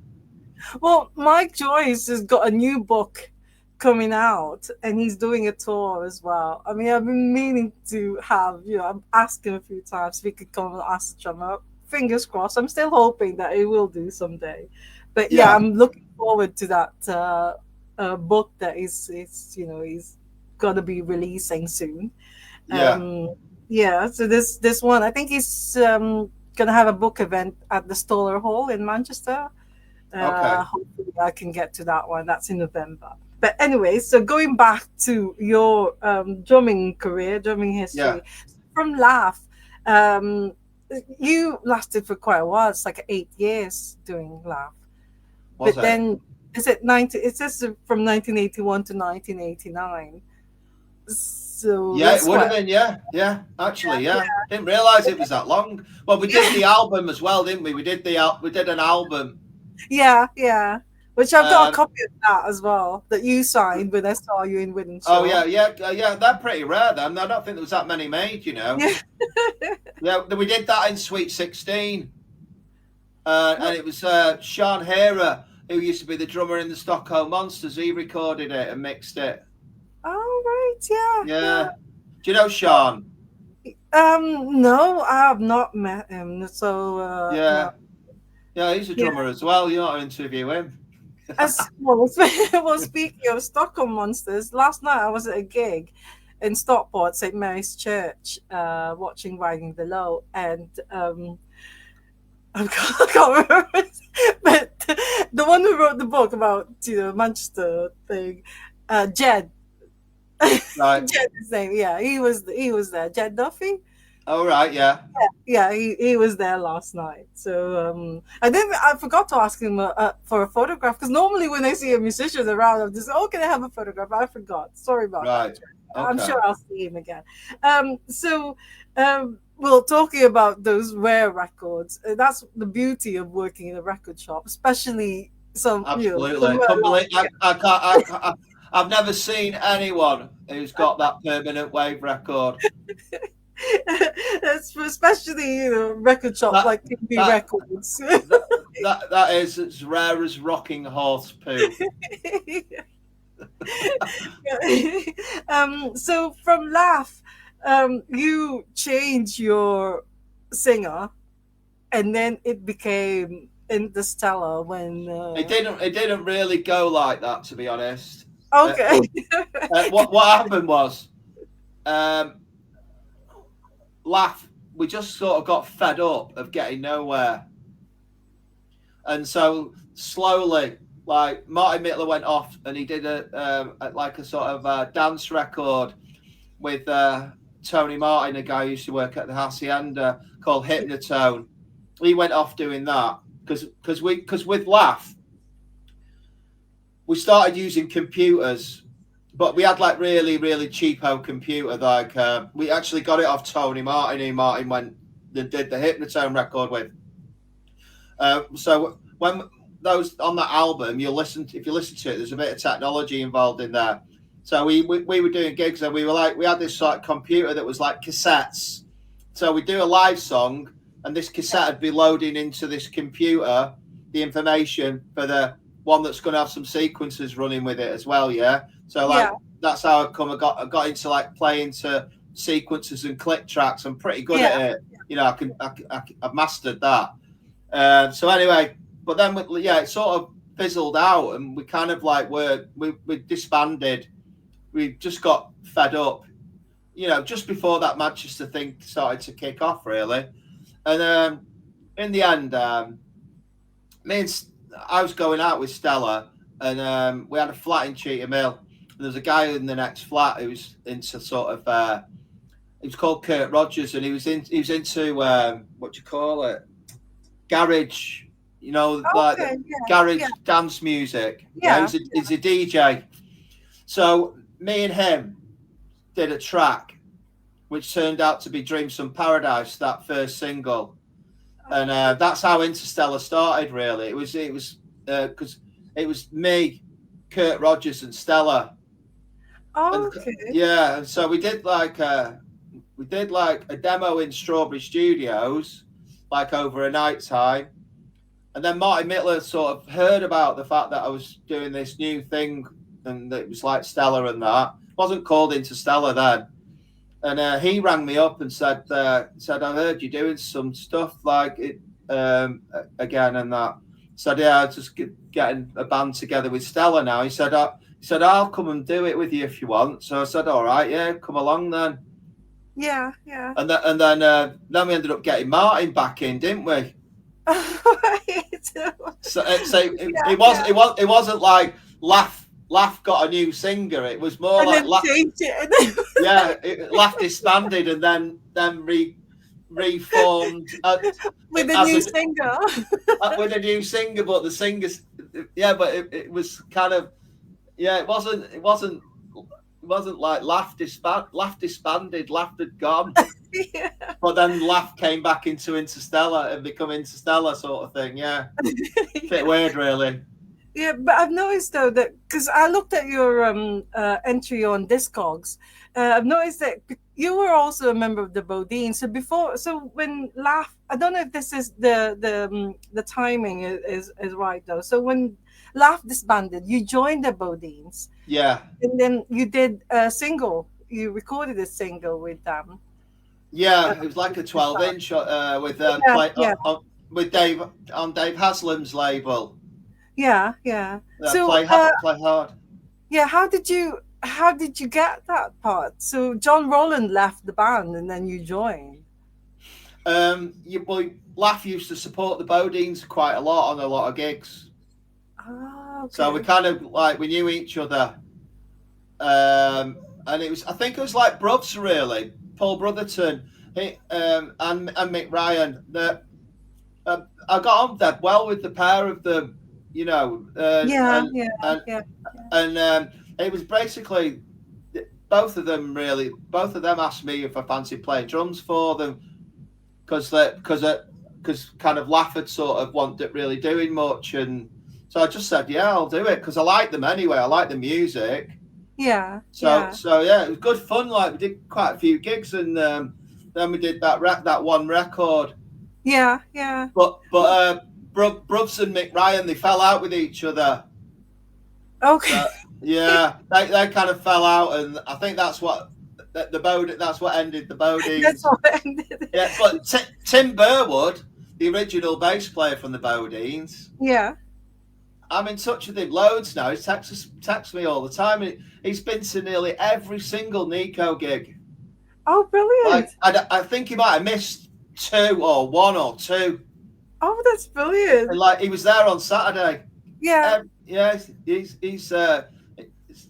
Well, Mike Joyce has got a new book coming out, and he's doing a tour as well. I mean, I've been meaning to have, I'm asking a few times if he could come and ask the drummer. Fingers crossed. I'm still hoping that he will do someday. But yeah, Yeah. I'm looking forward to that book that he's going to be releasing soon. Yeah. Yeah, so this one, I think he's gonna have a book event at the Stoller Hall in Manchester. Okay. Hopefully, I can get to that one. That's in November. But anyway, so going back to your drumming career, drumming Yeah. history, from Laugh, um, you lasted for quite a while. It's like 8 years doing Laugh. Was But it? then, is it 90? It says from 1981 to 1989. So Yeah, it that's would have quite. been. Yeah. Yeah. Actually, Yeah. yeah. Didn't realize it was that long. Well, we did the album as well, didn't we? We did an album. Yeah, yeah. Which I've got a Um, copy of that as well that you signed when I saw you in oh yeah, Wythenshawe. yeah. They're pretty rare. Then I don't think there was that many made. You know. Yeah. Yeah, we did that in Sweet 16, and What? it was Sean Hera, who used to be the drummer in the Stockholm Monsters. He recorded it and mixed it. Oh right, yeah, yeah. Yeah. Do you know Sean? No, I have not met him. So no. Yeah. Yeah, he's a Yeah. drummer as well. You ought to interview him. As well, well, speaking of Stockholm monsters, last night I was at a gig in Stockport, St Mary's Church, watching Riding the Low, and I can't remember, but the one who wrote the book about Manchester thing, Jed. Right. Jed his name, yeah, he was there. Jed Duffy, All right. Yeah. yeah, he was there last night. So I forgot to ask him for a photograph because normally when I see a musician around, I'm just can I have a photograph? I forgot. Sorry about that. Right. Jed. I'm Okay. sure I'll see him again. Well, talking about those rare records, that's the beauty of working in a record shop, especially Absolutely. somewhere Couldn't like believe I've never seen anyone who's got that permanent wave record. especially record shop That like TV that Records. that is as rare as rocking horse poo. So from Laugh, you changed your singer, and then it became Interstellar when. It didn't really go like that, to be honest. Okay. What happened was, Laugh. We just sort of got fed up of getting nowhere, and so slowly, like Martin Mittler went off and he did a sort of dance record with Tony Martin, a guy who used to work at the Hacienda, called Hypnotone. He went off doing that because with Laugh we started using computers, but we had like really really cheapo computer. Like we actually got it off Tony Martin, who Martin went and did the Hypnotone record with. So when those on that album, if you listen to it, there's a bit of technology involved in there. So we were doing gigs and we had this sort of computer that was like cassettes. So we do a live song and this cassette would be loading into this computer the information for the one that's going to have some sequences running with it as well. Yeah. So Yeah. like that's how I got into like playing to sequences and click tracks. I'm pretty good Yeah. at it. You know, I've mastered that. So anyway, but then yeah, it sort of fizzled out, and we kind of like we disbanded. We just got fed up, you know, just before that Manchester thing started to kick off, really. And in the end, me and I was going out with Stella, and we had a flat in Cheetham Hill. And there was a guy in the next flat who was into sort of. He was called Kurt Rogers, and he was into what do you call it? Garage, you know, like Okay. Yeah. garage Yeah. dance music. Yeah, Yeah. he's a DJ. So me and him did a track, which turned out to be "Dreams from Paradise," that first single, and that's how Interstellar started. Really, it was because it was me, Kurt Rogers, and Stella. And Okay. yeah, and so we did like a demo in Strawberry Studios, like over a night time. And then Marty Mittler sort of heard about the fact that I was doing this new thing, and it was like Stella and that. It wasn't called Interstellar then. And he rang me up and said, I heard you doing some stuff like it again and that. Said, yeah, I'm just getting a band together with Stella now. He said, I'll come and do it with you if you want. So I said, all right, yeah, come along then. Yeah. Yeah. And then we ended up getting Martin back in, didn't we? So it wasn't like Laugh got a new singer. It was more And like then changed it. Laugh disbanded and then reformed With a as new singer. with a new singer. But the singers, but it was kind of it wasn't like Laugh disbanded, Laugh had gone. Yeah. But then Laugh came back into Interstellar and become Interstellar sort of thing. Yeah, bit weird, really. Yeah, but I've noticed though that because I looked at your entry on Discogs, I've noticed that you were also a member of the Bodine. So when Laugh, I don't know if this is the timing is right though. So when Laugh disbanded, you joined the Bodines. Yeah. And then you did a single. You recorded a single with them. Yeah, it was like a 12-inch with Dave on Dave Haslam's label. Yeah, yeah. So play hard. Yeah, how did you get that part? So John Rowland left the band and then you joined. Laugh used to support the Bodines quite a lot on a lot of gigs. Oh, okay. So we kind of like we knew each other. And I think it was like Bruvs really, Paul Brotherton, and Mick Ryan. That I got on that well with the pair of them, you know. And it was basically both of them asked me if I fancied playing drums for them because kind of Laugh had sort of wasn't really doing much, and so I just said yeah, I'll do it because I like them anyway. I like the music. Yeah. So it was good fun. Like we did quite a few gigs, and then we did that one record. Yeah, yeah. But Bruvs and Mick Ryan, they fell out with each other. Okay. Yeah, they kind of fell out, and I think that's what that's what ended the Bodines. That's what ended. Yeah, but Tim Burwood, the original bass player from the Bodines. Yeah. I'm in touch with him loads now. He texts me all the time. He's been to nearly every single Nico gig. Oh, brilliant! Like, I think he might have missed one or two. Oh, that's brilliant! And like he was there on Saturday. Yeah, he's it's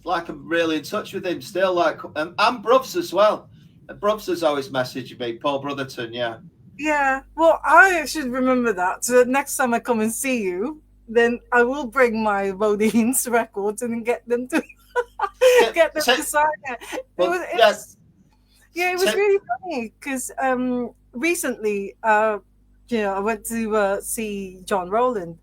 like I'm really in touch with him still. Like and Bruvs as well. Bruvs has always messaged me. Paul Brotherton, yeah. Yeah. Well, I should remember that. So next time I come and see you, then I will bring my Bodines records and get them to to sign it. It was really funny because recently I went to see John Rowland.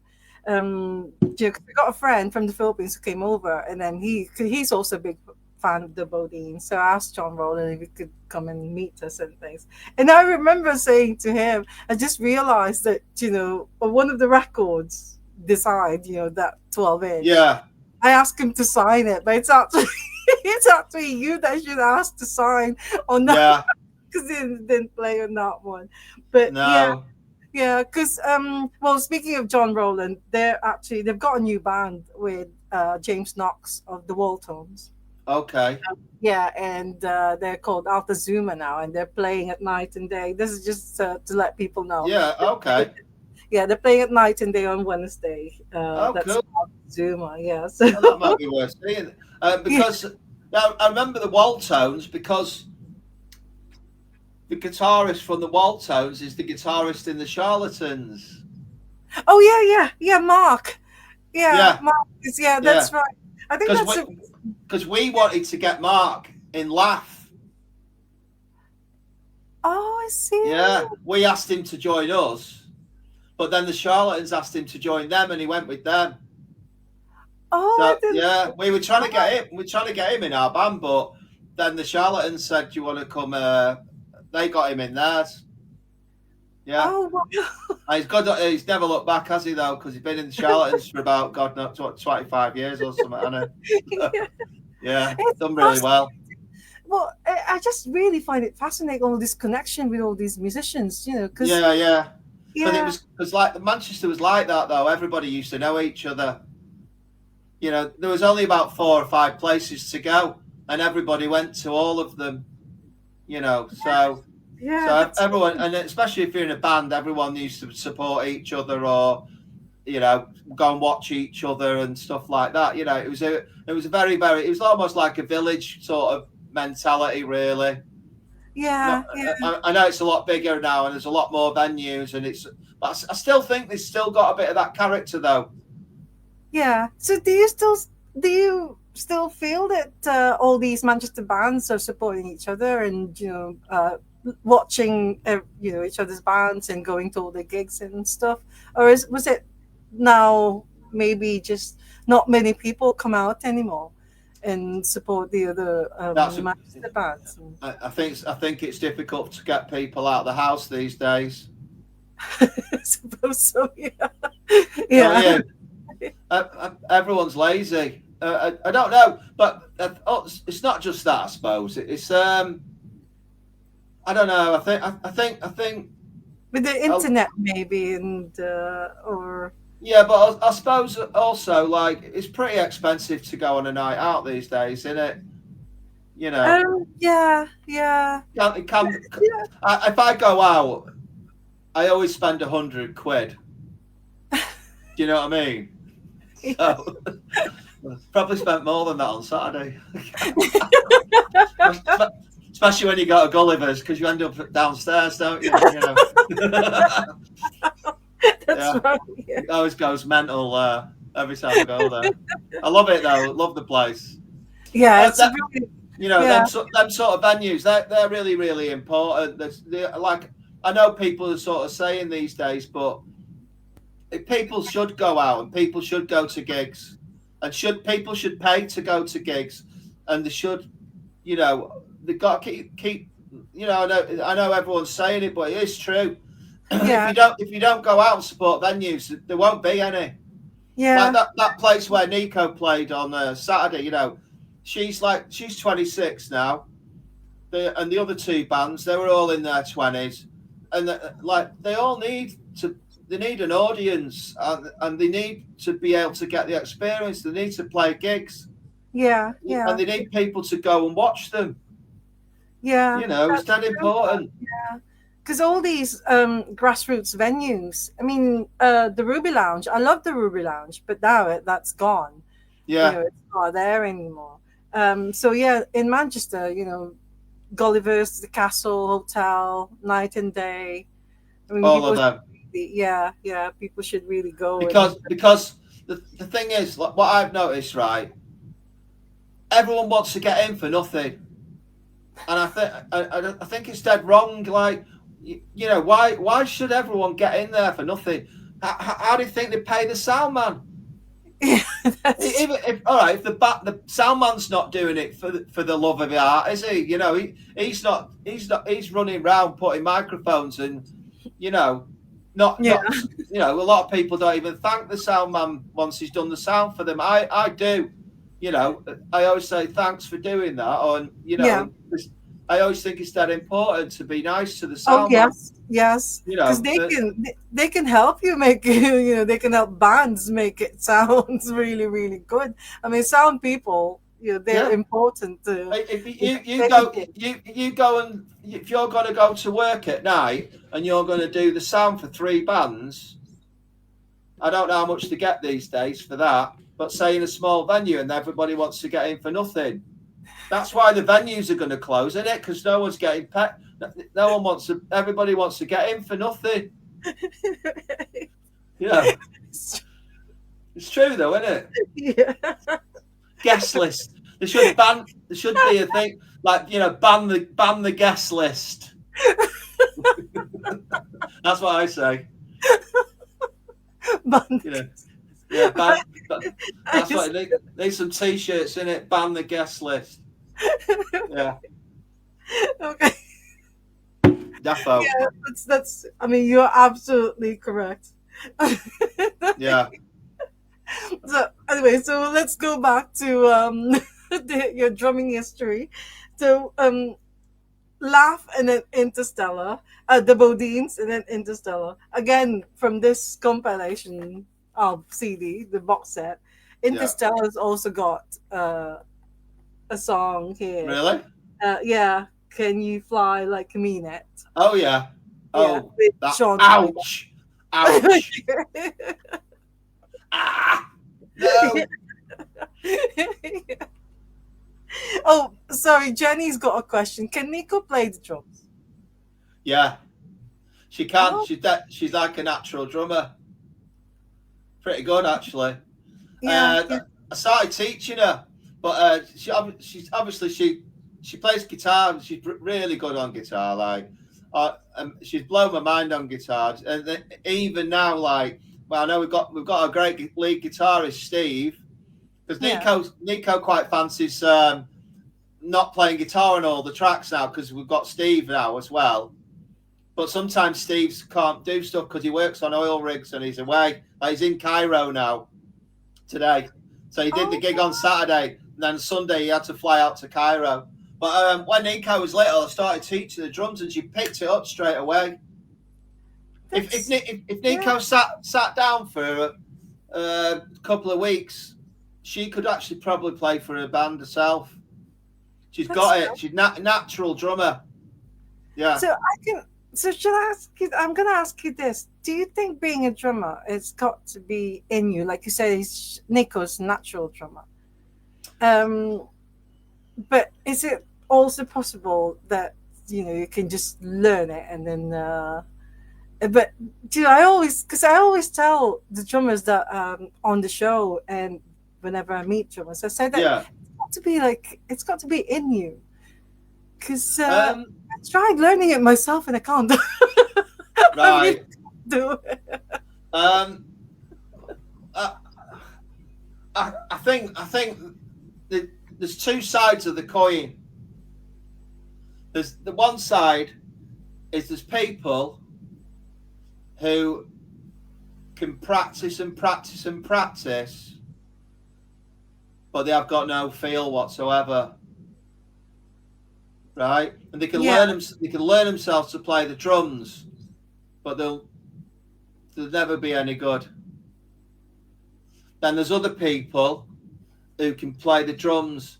Cause we got a friend from the Philippines who came over, and then he's also a big fan of the Bodine. So I asked John Rowland if he could come and meet us and things. And I remember saying to him, I just realized that on one of the records, Decide, that 12 inch. Yeah, I asked him to sign it, but it's actually it's actually you that should ask to sign on that yeah, because they didn't play on that one. But yeah, no, yeah, because well, speaking of John Rowland, they've got a new band with James Knox of the Waltons. okay, Yeah, and they're called Alta Zuma now, and they're playing at night and day. This is just to let people know. yeah, okay, Yeah, they're playing at night and day on Wednesday. oh, That's cool. Alta Zuma. Yeah, so Oh, that might be worth seeing. yeah. Because I remember the Waltones because the guitarist from the Waltones is the guitarist in the Charlatans. Oh yeah, Mark. Yeah, Yeah, Mark is yeah. that's right. I think Because that's a we wanted to get Mark in Laugh. oh, I see. Yeah, we asked him to join us, but then the Charlatans asked him to join them, and he went with them. Oh, I So didn't. yeah, we were trying to get him. We were trying to get him in our band, but then the Charlatans said, "Do you want to come?" They got him in theirs. Yeah, Oh, wow. and he's got. He's never looked back, has he? Though, because he's been in the Charlatans for about God knows what 25 years or something. I know. Yeah, Yeah, it's done really fascinating. well. Well, I just really find it fascinating all this connection with all these musicians. Because Yeah, yeah. But it yeah, was because like Manchester was like that though. Everybody used to know each other. There was only about 4 or 5 places to go, and everybody went to all of them. So yeah, that's everyone, and especially if you're in a band, everyone used to support each other, or go and watch each other and stuff like that. It was a very, very, it was almost like a village sort of mentality, really. yeah, Not, yeah, I know it's a lot bigger now, and there's a lot more venues, but I still think they've still got a bit of that character, though. yeah. So do you still feel that all these Manchester bands are supporting each other and watching each other's bands and going to all the gigs and stuff, or was it now maybe just not many people come out anymore and support the other That's a, Manchester bands? I think it's difficult to get people out of the house these days. I suppose so. Yeah, Oh yeah, yeah, everyone's lazy. I don't know, but it's not just that. I suppose it's I don't know. I think. with the Oh, internet maybe and or yeah, but I suppose also like it's pretty expensive to go on a night out these days, isn't it? You know, yeah, yeah, it can. yeah. If I go out, I always spend 100 quid. Do you know what I mean? So probably spent more than that on Saturday. Especially when you go to Gulliver's because you end up downstairs, don't you? That's Yeah, right. Yeah, it always goes mental every time I go there. I love it though. Love the place. yeah, Uh, it's that, really them yeah, them sort of venues. They're really really important. Like I know people are sort of saying these days, but people should go out and people should go to gigs, and people should pay to go to gigs, and they should, they got to keep. I know everyone's saying it, but it is true. if yeah, you don't if you don't go out and support venues, there won't be any. Like yeah, that place where Nico played on Saturday. She's 26 now. And the other two bands, they were all in their 20s, and they all they need an audience, and they need to be able to get the experience. They need to play gigs, yeah, and yeah, they need people to go and watch them. yeah. It's That's that true. important. Because all these grassroots venues, I mean, the Ruby Lounge, I love the Ruby Lounge, but now that's gone. Yeah, It's not there anymore. So yeah, in Manchester, Gulliver's, the Castle Hotel, Night and Day. I mean, all people, of them. yeah, people should really go and Because the thing is, like, what I've noticed, right? Everyone wants to get in for nothing, and I think it's dead wrong. Like, you know, why should everyone get in there for nothing? How do you think they pay the sound man? Yeah, that's Even if, all right, if the sound man's not doing it for the love of the art, is he? You know, he's running around putting microphones and, you know, yeah, not you know, a lot of people don't even thank the sound man once he's done the sound for them. I do, you know, I always say thanks for doing that, or you yeah. know, I always think it's that important to be nice to the Oh sound man. yes, yes. You Because know, they can help you make you know they can help bands make it sounds really really good. I mean, sound people, you know, they're yeah. important to If anything. you go and if you're going to go to work at night and you're going to do the sound for 3 bands, I don't know how much to get these days for that. But say in a small venue and everybody wants to get in for nothing, that's why the venues are going to close, isn't it? Because no one's getting paid. No one wants to. Everybody wants to get in for nothing. You know, it's true though, isn't it? Yeah. Guest list. They should ban. There should be a thing like, you know, ban the guest list. That's what I say. You know, yeah, I that's just what it need some t-shirts in it. Ban the guest list. Yeah, okay. defo. Yeah, that's. I mean, you're absolutely correct. Yeah, So anyway, so let's go back to your drumming history. So Laugh and then Interstellar, the Bodines and then Interstellar. Again, from this compilation of CD, the box set, yeah. Interstellar's also got a song here. Really? Yeah, Can You Fly Like a Minute? Oh yeah. Yeah, Oh, with that. Sean Spicer. Ouch. Ouch. Ah. No. Oh, sorry, Jenny's got a question. Can Nico play the drums? Yeah, she can. Oh, She's like a natural drummer. Pretty good actually. yeah, yeah, I started teaching her, but she's obviously she plays guitar. And she's really good on guitar. Like, she's blown my mind on guitar. And even now, like, well, I know we've got a great lead guitarist, Steve, because yeah. Nico quite fancies not playing guitar on all the tracks now because we've got Steve now as well. But sometimes Steve can't do stuff because he works on oil rigs and he's away. Like, he's in Cairo now today. So he did the Oh, gig on Saturday, and then Sunday he had to fly out to Cairo. But when Nico was little, I started teaching the drums, and she picked it up straight away. that's If yeah. Nico sat down for a couple of weeks, she could actually probably play for a band herself. She's That's got it. She's natural drummer. Yeah, so I can. So should I ask you? I'm gonna ask you this. Do you think being a drummer, it's got to be in you? Like you say, Nico's a natural drummer. Um, but is it also possible that you know you can just learn it and then? But do I always? Because I always tell the drummers that on the show and whenever I meet drummers, I say that yeah. it's got to be like it's got to be in you. Because Um, I tried learning it myself and I can't. I really right. can't do it. Um, I, I think there's two sides of the coin. There's the one side is there's people who can practice and practice and practice, but they have got no feel whatsoever, right? And Yeah, they can learn themselves to play the drums, but they'll never be any good. Then there's other people who can play the drums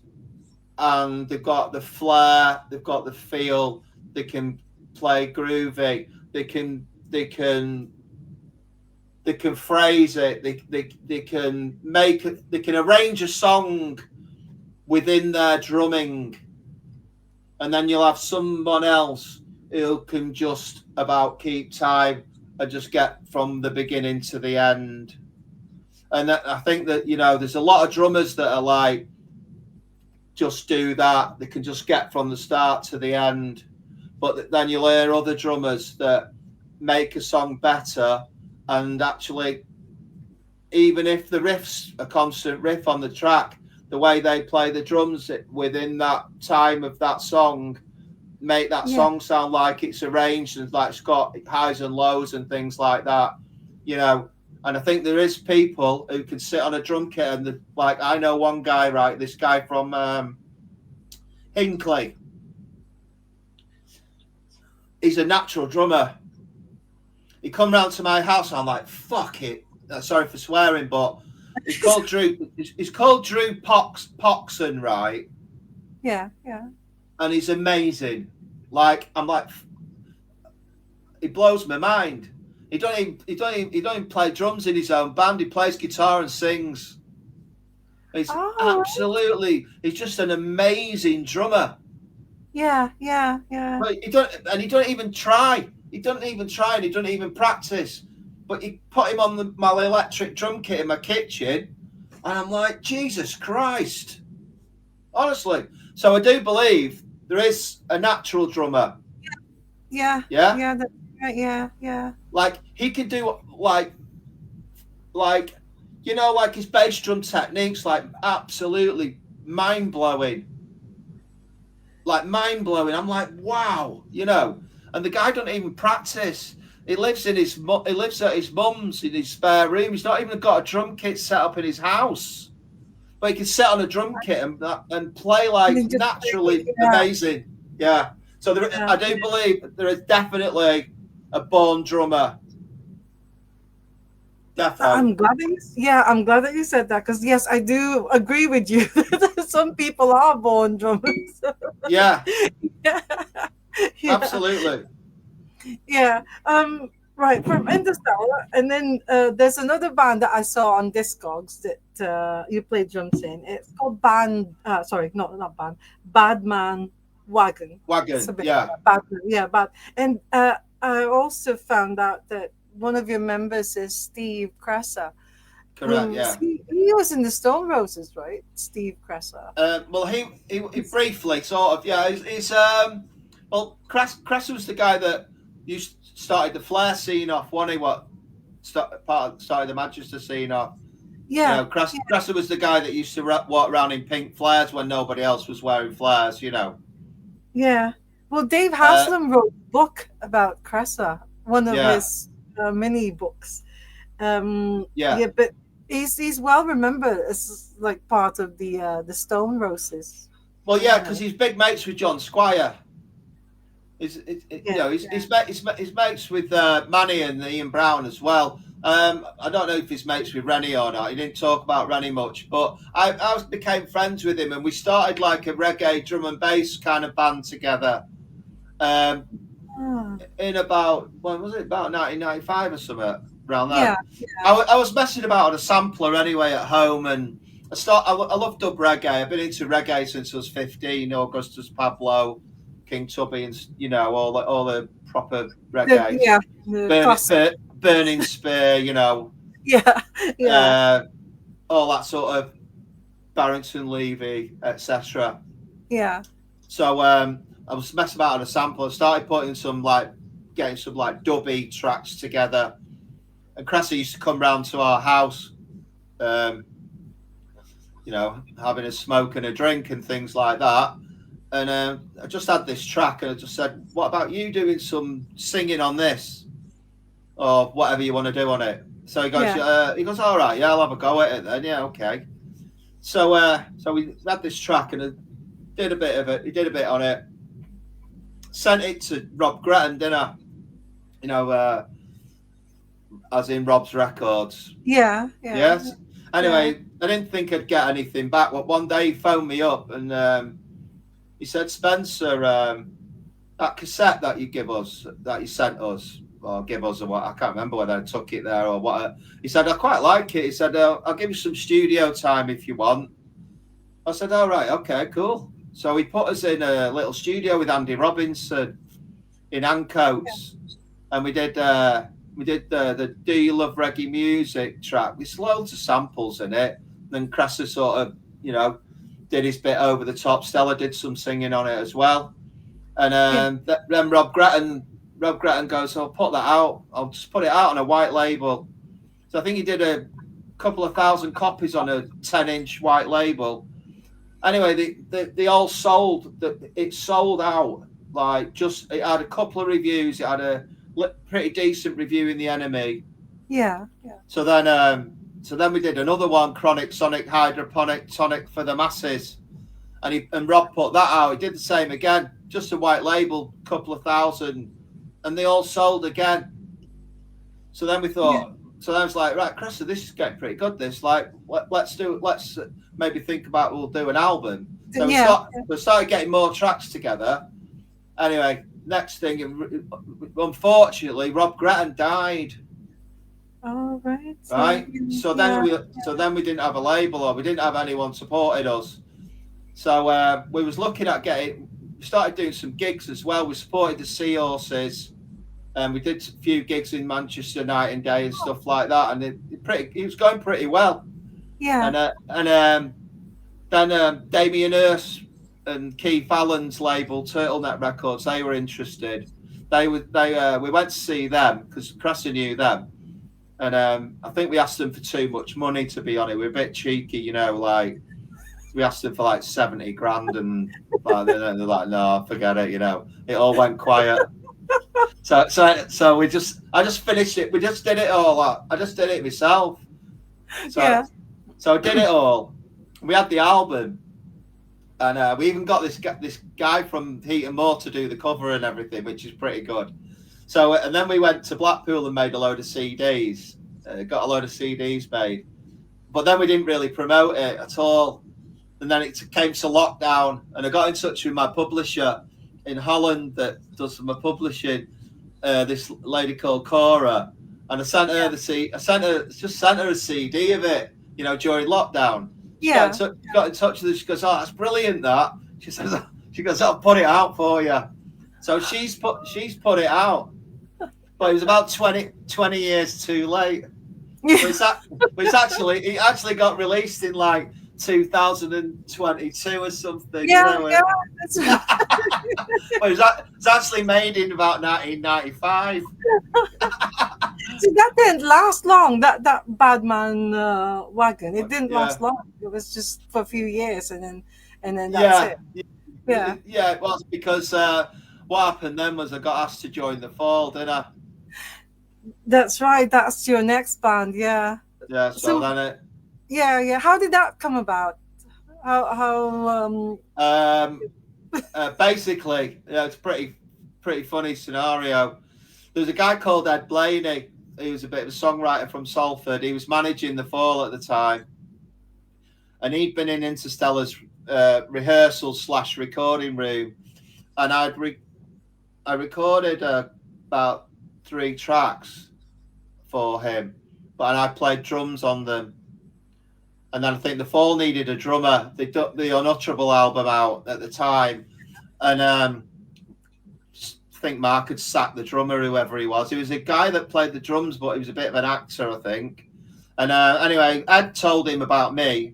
and they've got the flair, they've got the feel, they can play groovy, they can phrase it, they can they can arrange a song within their drumming, and then you'll have someone else who can just about keep time and just get from the beginning to the end. And I think that, you know, there's a lot of drummers that are like, just do that. They can just get from the start to the end. but then you'll hear other drummers that make a song better, and actually, even if the riff's a constant riff on the track, the way they play the drums within that time of that song make that Yeah. song sound like it's arranged and like it's got highs and lows and things like that, you know. And I think there is people who can sit on a drum kit and like I know one guy, right? This guy from Hinckley. He's a natural drummer. He come round to my house and I'm like, fuck it. Sorry for swearing, but it's called Drew. It's called Drew Poxon, right? Yeah. Yeah. And he's amazing. Like I'm like, he blows my mind. He don't even play drums in his own band. He plays guitar and sings. He's absolutely. He's just an amazing drummer. Yeah. Yeah. Yeah. But he don't even try. He doesn't even try, and he doesn't even practice. But you put him on my electric drum kit in my kitchen, and I'm like, Jesus Christ. Honestly. So I do believe there is a natural drummer. Yeah. Yeah? Yeah. Yeah. Yeah. Like, he can do, like, you know, like his bass drum techniques, like, absolutely mind-blowing. Like, mind-blowing. I'm like, wow, you know. And the guy doesn't even practice. He lives at his mum's in his spare room. He's not even got a drum kit set up in his house. But he can sit on a drum kit and play like naturally amazing. Yeah. So I do believe there is definitely a born drummer. Definitely. I'm glad that you said that, because yes, I do agree with you. Some people are born drummers. Yeah. Yeah. Absolutely. Yeah. Right, from Interstellar, and then there's another band that I saw on Discogs that you play drums in. It's called not band, Badman Wagon. Yeah. Bad, yeah, bad. And I also found out that one of your members is Steve Cresser. Correct. Yeah. He was in the Stone Roses, right? Steve Cresser. Well, he briefly sort of, yeah. He's well, Cresser was the guy that started the Flair scene off, wasn't he? Started the Manchester scene off. Yeah. You know, Cresser was the guy that used to walk around in pink flares when nobody else was wearing flares, you know. Yeah. Well, Dave Haslam wrote a book about Cresser, one of his mini books. Yeah, but he's well remembered as like part of the Stone Roses. Well, yeah, because he's big mates with John Squire. He's mates with Manny and Ian Brown as well. I don't know if he's mates with Rennie or not. He didn't talk about Rennie much, but I became friends with him, and we started like a reggae drum and bass kind of band together. In about, when was it? About 1995 or something around that. Yeah. I was messing about on a sampler anyway at home, and I love dub reggae. I've been into reggae since I was 15. Augustus Pablo, King Tubby, and you know all the proper reggae. Burning Spear, you know. Yeah. All that sort of Barrington Levy, etc. Yeah. So I was messing about on a sample. I started getting some dubby tracks together. And Cresser used to come round to our house, you know, having a smoke and a drink and things like that. And I just had this track, and I just said, "What about you doing some singing on this, or whatever you want to do on it?" So he goes, "All right, yeah, I'll have a go at it then." Yeah, okay. So we had this track, and I did a bit of it. He did a bit on it. Sent it to Rob Gretton, didn't I? You know, as in Rob's Records. Yeah. Yes. Anyway, I didn't think I'd get anything back. But one day he phoned me up, and he said, "Spencer, that cassette that you sent us, or give us, or what, I can't remember whether I took it there or what." He said, "I quite like it." He said, "I'll give you some studio time if you want." I said, "All right, okay, cool." So he put us in a little studio with Andy Robinson in Ancoats, and we did the "Do You Love Reggae Music" track. There's loads of samples in it. Then Cresser sort of, you know, did his bit over the top. Stella did some singing on it as well. And Yeah. then Rob Gretton goes, "I'll put that out. I'll just put it out on a white label." So I think he did a couple of thousand copies on a 10-inch white label. Anyway, they all sold. It sold out. Like, just, it had a couple of reviews. It had a pretty decent review in the Enemy. Yeah. Yeah. So then we did another one, Chronic Sonic Hydroponic Tonic for the Masses, and Rob put that out. He did the same again, just a white label, couple of thousand, and they all sold again. So then we Yeah. thought, so then I was like, right, Cressa, this is getting pretty good. This, like, let's maybe think about, we'll do an album. So Yeah. we started getting more tracks together. Anyway, next thing, unfortunately, Rob Gretton died. All right. Right. So then Yeah. we didn't have a label, or we didn't have anyone supporting us. So we was looking at we started doing some gigs as well. We supported the Seahorses, and we did a few gigs in Manchester night and day and stuff like that. And it was going pretty well. Yeah. And then Damien Hirst and Keith Allen's label, Turtleneck Records, they were interested. We went to see them because Cressa knew them. And I think we asked them for too much money, to be honest. We were a bit cheeky, like we asked them for like 70 grand, and like, they're like, no, forget it, It all went quiet. So I just finished it. We just did it all. I just did it myself. So I did it all. We had the album, and we even got this guy from Heat and More to do the cover and everything, which is pretty good. So, and then we went to Blackpool and made a load of CDs. Got a load of CDs made, but then we didn't really promote it at all. And then it came to lockdown, and I got in touch with my publisher in Holland that does my publishing. This lady called Cora, and I sent her a CD of it, during lockdown. Yeah. Got in touch with her. She goes, "Oh, that's brilliant!" That she goes, "I'll put it out for you." So she's put it out, but it was about 20 years too late. It actually got released in like 2022 or something. Yeah. Yeah. That's But it's actually made in about 1995. See, that didn't last long. That Badman wagon, it didn't last long. It was just for a few years, and then that's it. Yeah. Yeah, it was because what happened then was I got asked to join the Fall, didn't I? That's right. That's your next band. Yeah. Yeah. So then it. Yeah. How did that come about? How basically, it's pretty funny scenario. There was a guy called Ed Blaney. He was a bit of a songwriter from Salford. He was managing the Fall at the time, and he'd been in Interstellar's rehearsal / recording room, and I recorded about 3 tracks for him, and I played drums on them. And then I think the Fall needed a drummer. They took the Unutterable album out at the time, and I think Mark had sacked the drummer, whoever he was. He was a guy that played the drums, but he was a bit of an actor, I think. And anyway, Ed told him about me,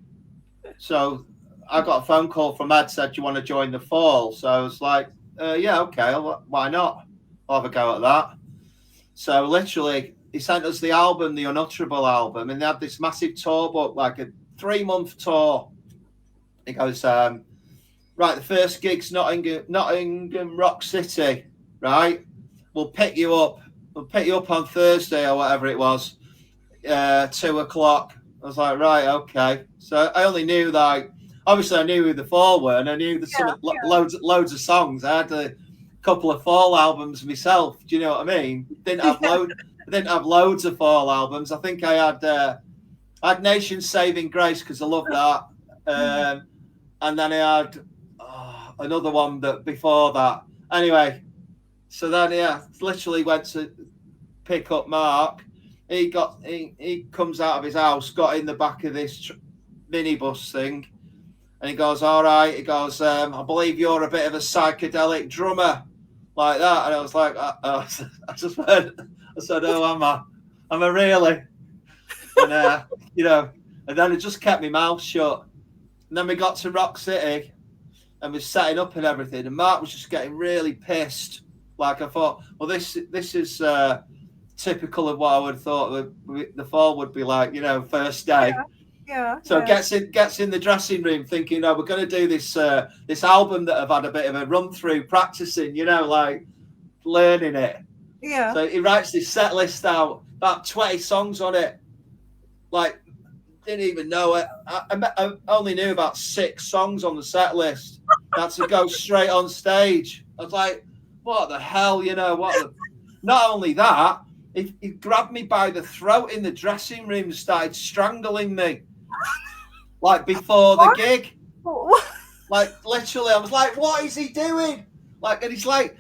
so I got a phone call from Ed, said, "Do you want to join the Fall?" So I was like, "Yeah, okay, why not? I'll have a go at that." So literally, he sent us the album, the Unutterable album, and they had this massive tour book, like a 3-month tour. He goes, right, the first gig's Nottingham Rock City, right? We'll pick you up on Thursday or whatever it was, 2:00. I was like, right, okay. So I only knew, like, obviously I knew who the Fall were, and I knew loads of songs. I had a couple of Fall albums myself. Do you know what I mean? I didn't have loads of Fall albums. I think I had Nation Saving Grace because I love that. And then I had another one that before that. Anyway, so then literally went to pick up Mark. He comes out of his house, got in the back of this minibus thing, and he goes, "All right." He goes, "I believe you're a bit of a psychedelic drummer," like that. And I was like, I just went, I said, "Oh, am I really?" And and then I just kept my mouth shut. And then we got to Rock City, and was setting up and everything, and Mark was just getting really pissed. Like I thought, well, this is typical of what I would have thought the fall would be like, first day. Yeah, So yeah, gets in the dressing room thinking, we're going to do this album that I've had a bit of a run through practicing, like learning it. yeah. So he writes this set list out, about 20 songs on it. Like, didn't even know it. I only knew about 6 songs on the set list. Had to go straight on stage. I was like, what the hell, Not only that, he grabbed me by the throat in the dressing room and started strangling me. Like, before the gig. Like, literally, I was like, what is he doing? Like, and he's like,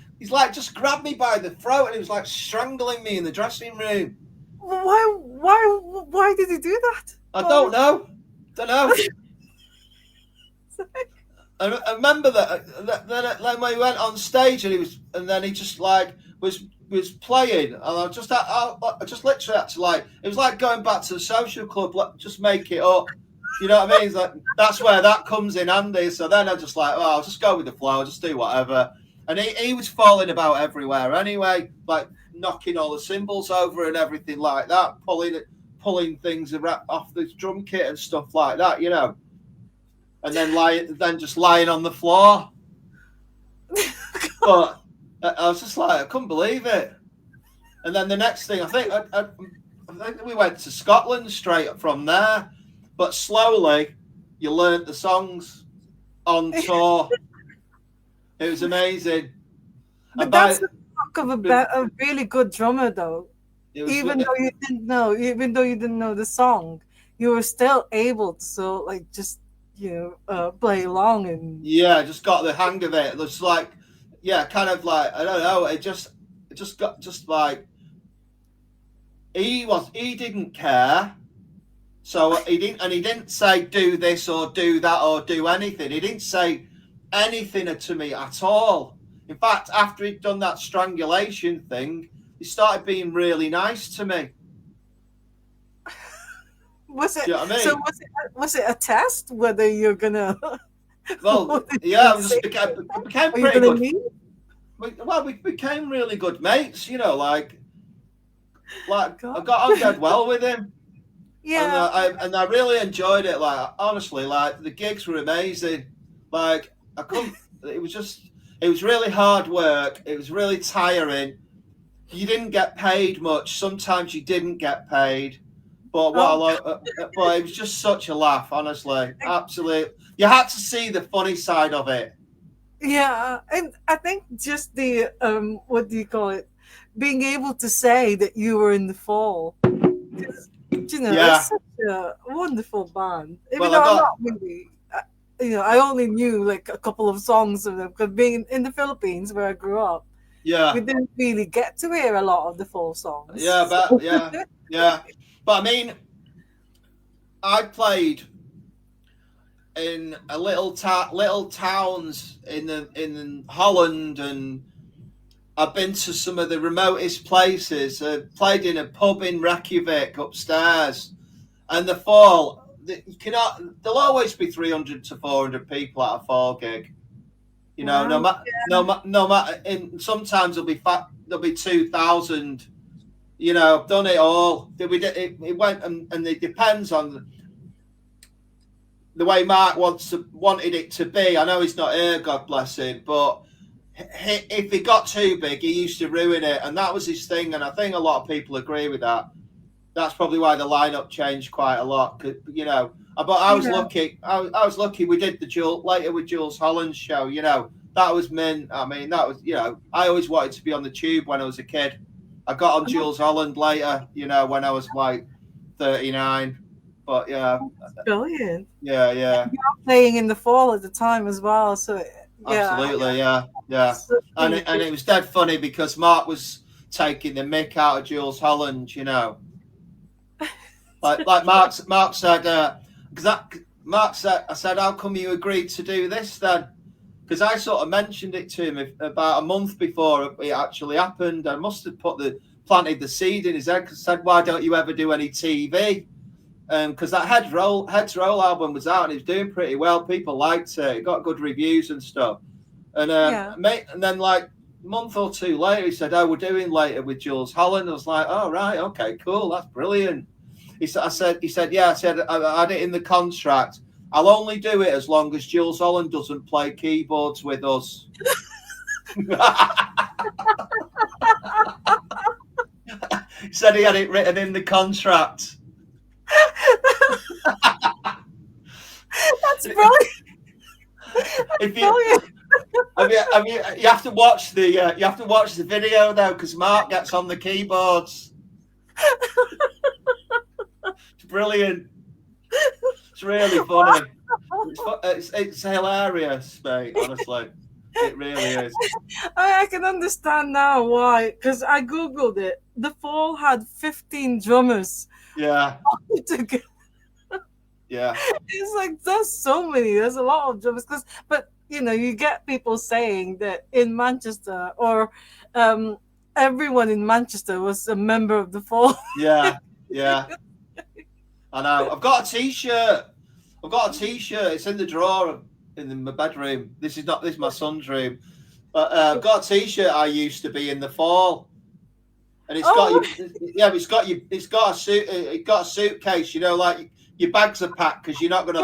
just grabbed me by the throat and he was like strangling me in the dressing room. Why did he do that? I don't know. I remember that then when he went on stage and then he just like was playing, and I just literally had to, like, it was like going back to the social club, like, just make it up. You know what I mean? It's like, that's where that comes in handy. So then I just like, I'll just go with the flow, I'll just do whatever. And he was falling about everywhere anyway, like knocking all the cymbals over and everything like that, pulling things off the drum kit and stuff like that, and then just lying on the floor. But I was just like, I couldn't believe it. And then the next thing, I think we went to Scotland straight from there. But slowly, you learnt the songs on tour. It was amazing. But that's the mark of a really good drummer, though. Even though you didn't know the song, you were still able to just play along and just got the hang of it. It was like, kind of like, I don't know. It just got like he didn't care. So he didn't say do this or do that or do anything. He didn't say anything to me at all. In fact, after he'd done that strangulation thing, he started being really nice to me. Was it? Do you know what I mean? So was it a test whether you're gonna? Well, yeah, it became pretty good. Well, we became really good mates. Like I got on dead well with him. Yeah, and I really enjoyed it. Like, honestly, like, the gigs were amazing. Like, I couldn't. It was really hard work. It was really tiring. You didn't get paid much. Sometimes you didn't get paid, but but it was just such a laugh. Honestly, absolutely. You had to see the funny side of it. Yeah, and I think just the what do you call it? Being able to say that you were in the fall. It's such a wonderful band. Even though I'm not really, I only knew like a couple of songs of them because being in the Philippines where I grew up, we didn't really get to hear a lot of the fall songs. Yeah. But I mean, I played in a little towns in Holland, and I've been to some of the remotest places. I played in a pub in Reykjavik upstairs, and the fall, there'll always be 300 to 400 people at a fall gig. No matter. Sometimes there'll be 2,000. I've done it all. It went, and it depends on the way Mark wanted it to be. I know he's not here, God bless him, but if it got too big, he used to ruin it, and that was his thing. And I think a lot of people agree with that. That's probably why the lineup changed quite a lot. But I was lucky. I was lucky. We did later with Jules Holland's show. That was mint. I mean, that was I always wanted to be on the tube when I was a kid. I got on Jules Holland later. When I was like 39. But yeah, brilliant. Yeah. You were playing in the fall at the time as well, so. Absolutely, yeah. And it was dead funny because Mark was taking the mick out of Jules Holland, like Mark said, Mark said, I said, how come you agreed to do this then? Because I sort of mentioned it to him about a month before it actually happened. I must have planted the seed in his head because I said, why don't you ever do any TV? because that Heads Roll album was out and it was doing pretty well. People liked it. It got good reviews and stuff. And and then like a month or two later, he said, "Oh, we're doing Later with Jules Holland." I was like, "Oh right, okay, cool, that's brilliant." He said, "Yeah." I said, "I had it in the contract. I'll only do it as long as Jules Holland doesn't play keyboards with us." He said he had it written in the contract. That's brilliant. You have to watch the video though, because Mark gets on the keyboards. It's brilliant. It's really funny. It's hilarious, mate. Honestly, it really is. I can understand now why, because I googled it. The Fall had 15 drummers. Yeah. Together. Yeah. It's like there's so many. There's a lot of drummers. But you know, you get people saying that in Manchester or everyone in Manchester was a member of the Fall. Yeah. Yeah. I know. I've got a T-shirt. It's in the drawer in my bedroom. This is my son's room. But I've got a T-shirt. I used to be in the Fall, and it's got a suitcase. You know, like your bags are packed because you're not going to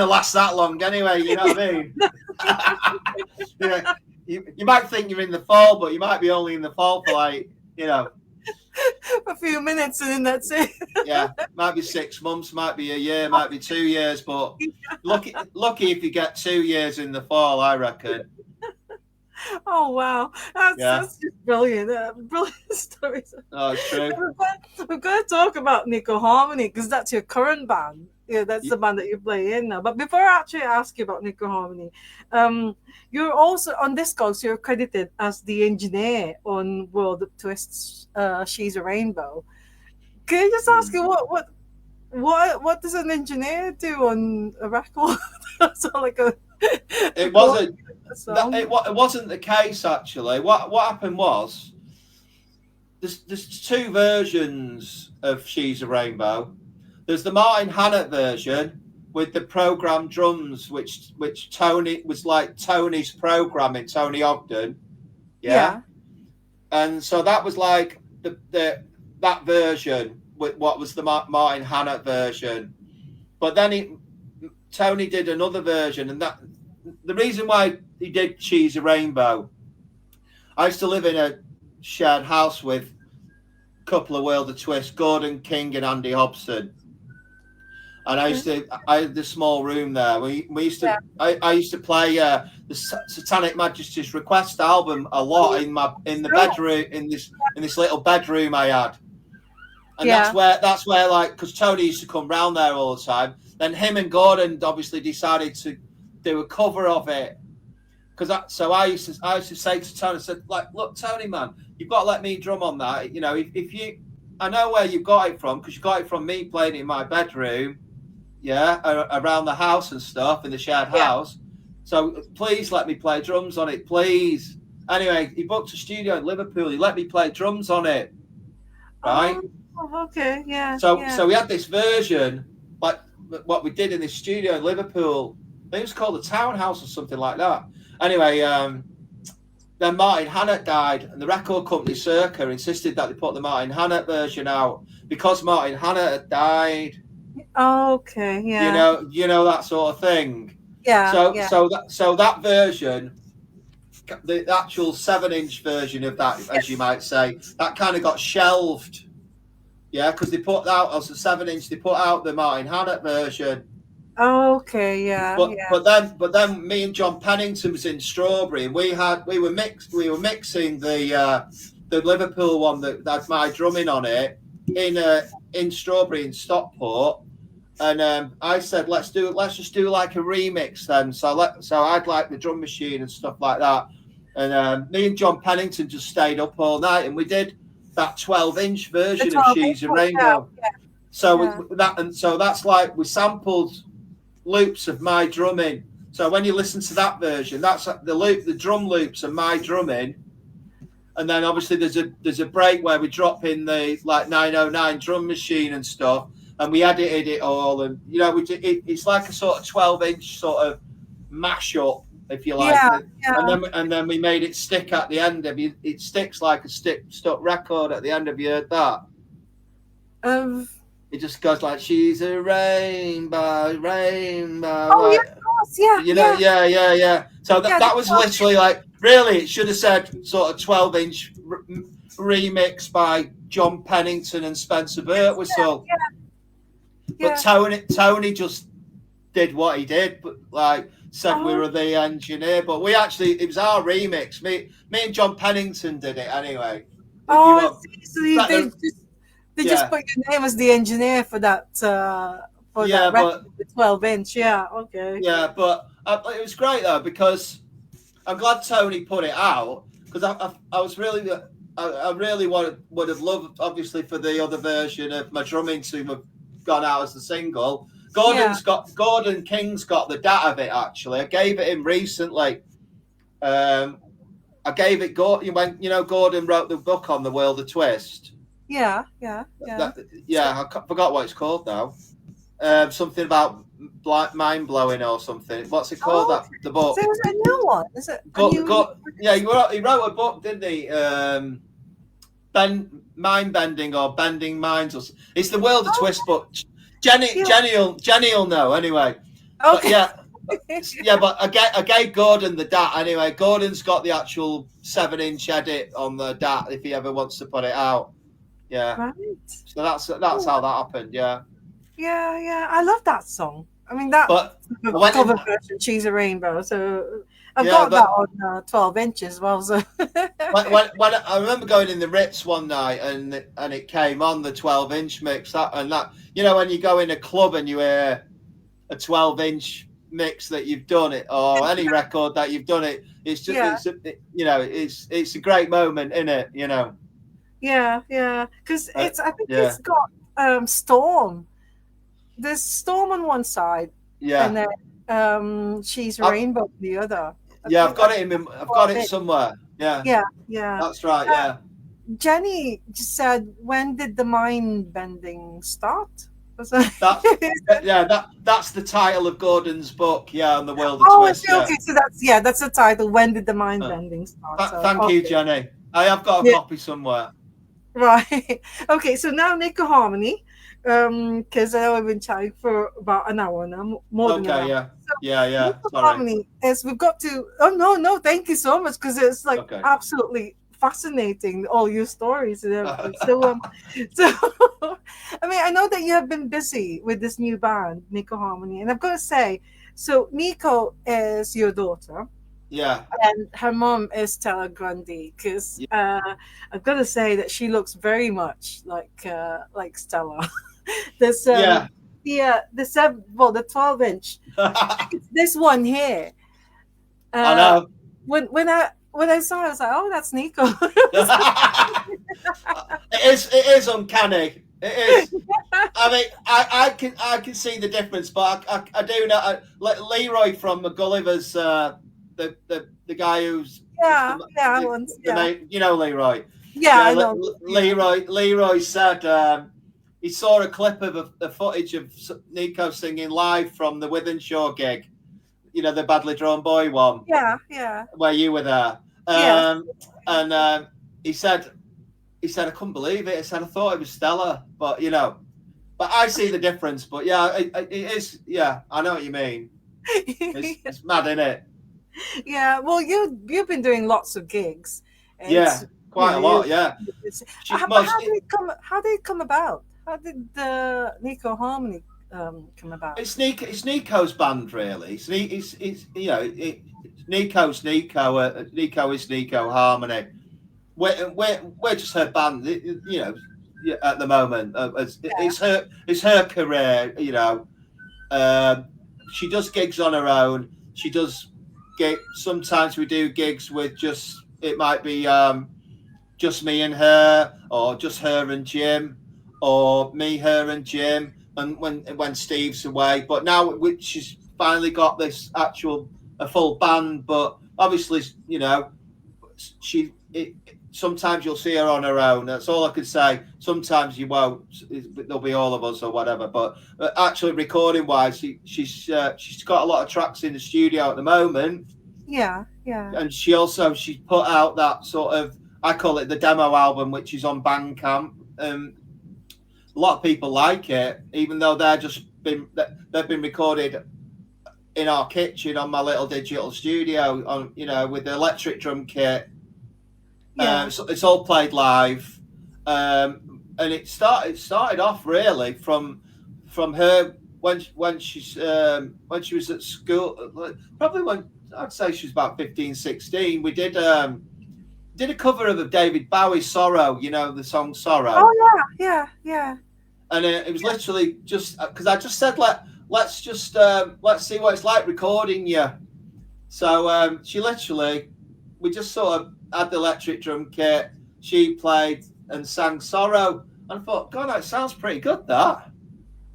last that long anyway. You know what I mean? You might think you're in the Fall, but you might be only in the Fall for like a few minutes, and then that's it. Yeah, might be 6 months, might be a year, might be 2 years, but lucky if you get 2 years in the Fall, I reckon. Oh wow, that's just brilliant! Brilliant stories. Oh, it's true. We're going to talk about Nico Harmony because that's your current band. Yeah, that's the band that you play in now. But before I actually ask you about Nico Harmony, you're also on Discogs. You're credited as the engineer on World of Twists. She's a Rainbow. Can you just ask you what does an engineer do on a record? So like it wasn't the case actually. What happened was there's two versions of She's a Rainbow. There's the Martin Hannett version with the programmed drums, which Tony was like Tony's programming, Tony Ogden. Yeah. And so that was like that version with what was the Martin Hannett version. But then Tony did another version, and that the reason why he did She's a Rainbow. I used to live in a shared house with a couple of World of Twists, Gordon King and Andy Hobson. And I had this small room there. We used to I used to play the Satanic Majesty's Request album a lot in the bedroom in this little bedroom I had. And that's where like, because Tony used to come round there all the time. Then him and Gordon obviously decided to do a cover of it. So I used to say to Tony, I said, like, look, Tony, man, you've got to let me drum on that. You know, if you, I know where you got it from because you got it from me playing it in my bedroom. Yeah, around the house and stuff in the shared house. So please let me play drums on it, please. Anyway, he booked a studio in Liverpool. He let me play drums on it, right? Oh, okay, yeah. So we had this version, like what we did in this studio in Liverpool. I think it was called the Townhouse or something like that. Anyway, then Martin Hannett died, and the record company Circa insisted that they put the Martin Hannett version out because Martin Hannett had died. Oh, okay, yeah. You know that sort of thing. Yeah. So that version, the actual 7-inch version of that, as you might say, that kind of got shelved. Yeah, because they put out as a 7-inch. They put out the Martin Hannett version. Oh, okay, yeah. But then me and John Pennington was in Strawberry, and we were mixing the Liverpool one that had my drumming on it in Strawberry in Stockport. And I said, let's just do like a remix then. So I'd like the drum machine and stuff like that. And me and John Pennington just stayed up all night, and we did that 12-inch version of She's a Rainbow. Yeah. So that's like we sampled loops of my drumming. So when you listen to that version, that's the drum loops of my drumming. And then obviously there's a break where we drop in the like 909 drum machine and stuff. and we edited it all, and it's like a sort of 12-inch sort of mashup, if you like, Yeah, and yeah. then we made it stick at the end of you. It sticks like a stuck record at the end. Have you heard that? Of It just goes like, "She's a rainbow, rainbow," oh yeah, like, of course, yeah, yeah, yeah. So yeah. that was literally like, really, it should have said sort of 12-inch remix by John Pennington and Spencer Birtwistle. Yeah, But yeah. Tony just did what he did, but like said we Oh, were the engineer. But we actually, it was our remix. Me and John Pennington did it anyway. If you oh, I want, see. So they just yeah, put your name as the engineer for that yeah, record, but the 12-inch. Yeah, okay. yeah, but it was great though, because I'm glad Tony put it out, because I was really, I really would have loved, obviously, for the other version of my drumming to have gone out as the single. Yeah, Gordon King's got the data of it, actually. I gave it him recently. Um, I gave it Gordon when Gordon wrote the book on the World of Twist. yeah, yeah, yeah. So, Yeah, I forgot what it's called now. Something about mind blowing or something. What's it called? oh, That the okay. So book. is it a new one? Is it a Go, new? go, yeah, he wrote a book, didn't he? Mind bending or bending minds. It's the World of Oh, Twist book. yeah. Jenny will know anyway. But Okay. yeah, but I gave Gordon the DAT anyway. Gordon's got the actual 7-inch edit on the DAT if he ever wants to put it out. Yeah, Right. so that's Oh, how that happened. Yeah, yeah, yeah. I love that song. I mean, that but I went in. cover version, "She's a Rainbow." So I've Yeah, got that but on 12 inches as well. So when I remember going in the Ritz one night, and it came on the 12-inch mix, that when you go in a club and you hear a 12-inch mix that you've done it, or any record that you've done it, it's just yeah, it's a great moment, isn't it? yeah, yeah. Because Uh, I think yeah, it's got Storm. There's Storm on one side, and yeah, then She's I, Rainbow on the other. I yeah. think I think I've got twelve it inch. somewhere. Yeah, Yeah, yeah. that's right. Uh, Yeah, Jenny just said, "When did the mind bending start?" Was that- that's that's the title of Gordon's book. Yeah, on the World of Oh, I Twist. see. Yeah. Okay, so that's the title. When did the mind Uh, bending start? So Thank you, okay, Jenny. I have got a yeah, copy somewhere. right. Okay, so now Nico Harmony, because I know we've been chatting for about an hour now, more than an Okay, hour. yeah, So yeah. Nico Sorry. Harmony is we've got to. Oh no, no, thank you so much because it's like Okay. absolutely fascinating all your stories and everything. So I mean, I know that you have been busy with this new band, Nico Harmony, and I've got to say, so Nico is your daughter, Yeah, and her mom is Stella Grundy, because I've got to say that she looks very much like Stella. This yeah. the 12-inch. I think it's this one here. I Uh, know. when I saw it, I was like, oh, that's Nico. It is uncanny. It is. I mean, I can see the difference, but I do know. Leroy from Gulliver's, the guy who's Yeah, yeah, the main, Leroy. yeah, Yeah, I know. Leroy said he saw a clip of a footage of Nico singing live from the Withenshaw gig. The Badly Drawn Boy one, Yeah, yeah, where you were there. yes, And he said, I couldn't believe it. He said, I thought it was Stella, but but I see the difference. But yeah, it is. Yeah, I know what you mean. It's mad, isn't it? yeah. Well, you've been doing lots of gigs, and Yeah, quite a lot. Yeah, how did it come? How did it come about? How did the Nico Harmony come about? it's Nico's band, really. Nico's Nico. Nico is Nico Harmony. We're just her band, at the moment. It's her career. She does gigs on her own. She does sometimes we do gigs with it might be just me and her, or just her and Jim, or me, her and Jim, and when Steve's away. But now she's finally got this a full band. But obviously, sometimes you'll see her on her own. That's all I can say. Sometimes you won't. There'll be all of us or whatever. But actually, recording wise, she's got a lot of tracks in the studio at the moment. Yeah, yeah. And she put out that sort of, I call it the demo album, which is on Bandcamp. A lot of people like it, even though they've been recorded in our kitchen on my little digital studio, with the electric drum kit. Yeah. So it's all played live, and it started off really from her when she was at school, probably when I'd say she was about 15, 16. We did a cover of David Bowie's Sorrow, the song Sorrow. Oh yeah. And it was literally just because I just said let's see what it's like recording you. So we just sort of had the electric drum kit. She played and sang Sorrow, and I thought, God, that sounds pretty good. That,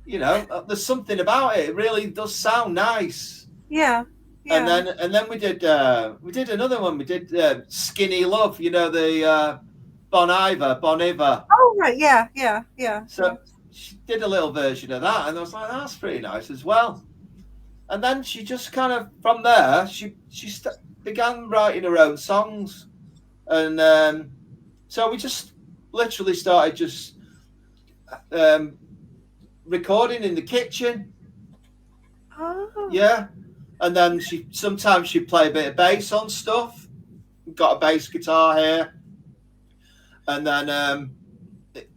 there's something about it. It really does sound nice. Yeah. And then we did another one. We did Skinny Love. The Bon Iver. Oh right, yeah. So she did a little version of that, and I was like, that's pretty nice as well. And then she just kind of, from there, she began writing her own songs. And so we just literally started just recording in the kitchen. Oh. Yeah. And then sometimes she'd play a bit of bass on stuff. Got a bass guitar here. And then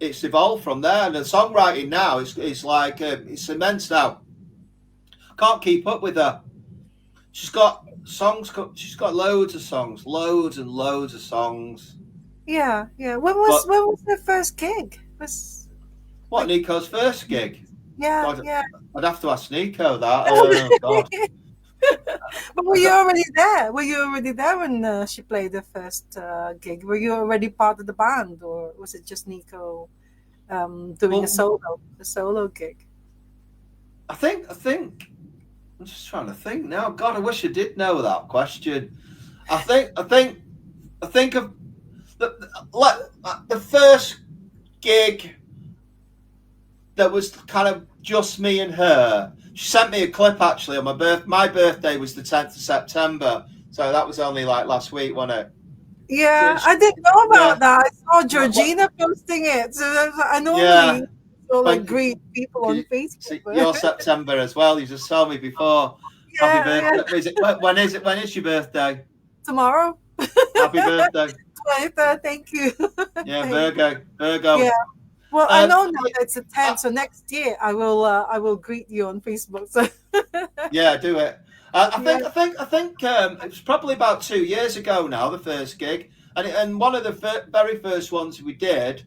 it's evolved from there. And the songwriting now is like, it's immense now. Can't keep up with her. She's got songs. She's got loads of songs, loads and loads of songs. Yeah. When was the first gig? Nico's first gig? Yeah, God, yeah. I'd have to ask Nico that. Oh God. But were you already there? Were you already there when she played the first gig? Were you already part of the band, or was it just Nico doing a solo gig? I think. I'm just trying to think now. God, I wish I did know that question. I think of the first gig that was kind of just me and her. She sent me a clip actually on my birthday. My birthday was the 10th of September, so that was only like last week, wasn't it? Yeah, I didn't know about that. I saw Georgina posting it, so I normally greet people on Facebook. Your September as well. You just saw me before. Yeah, Happy birthday! Yeah. When is your birthday? Tomorrow. Happy birthday! 23rd. Thank you. Yeah, Virgo. Yeah. Well, I know now that it's the 10th, so next year I will greet you on Facebook. So. Yeah, do it. I think it was probably about 2 years ago now, the first gig, and one of the very first ones we did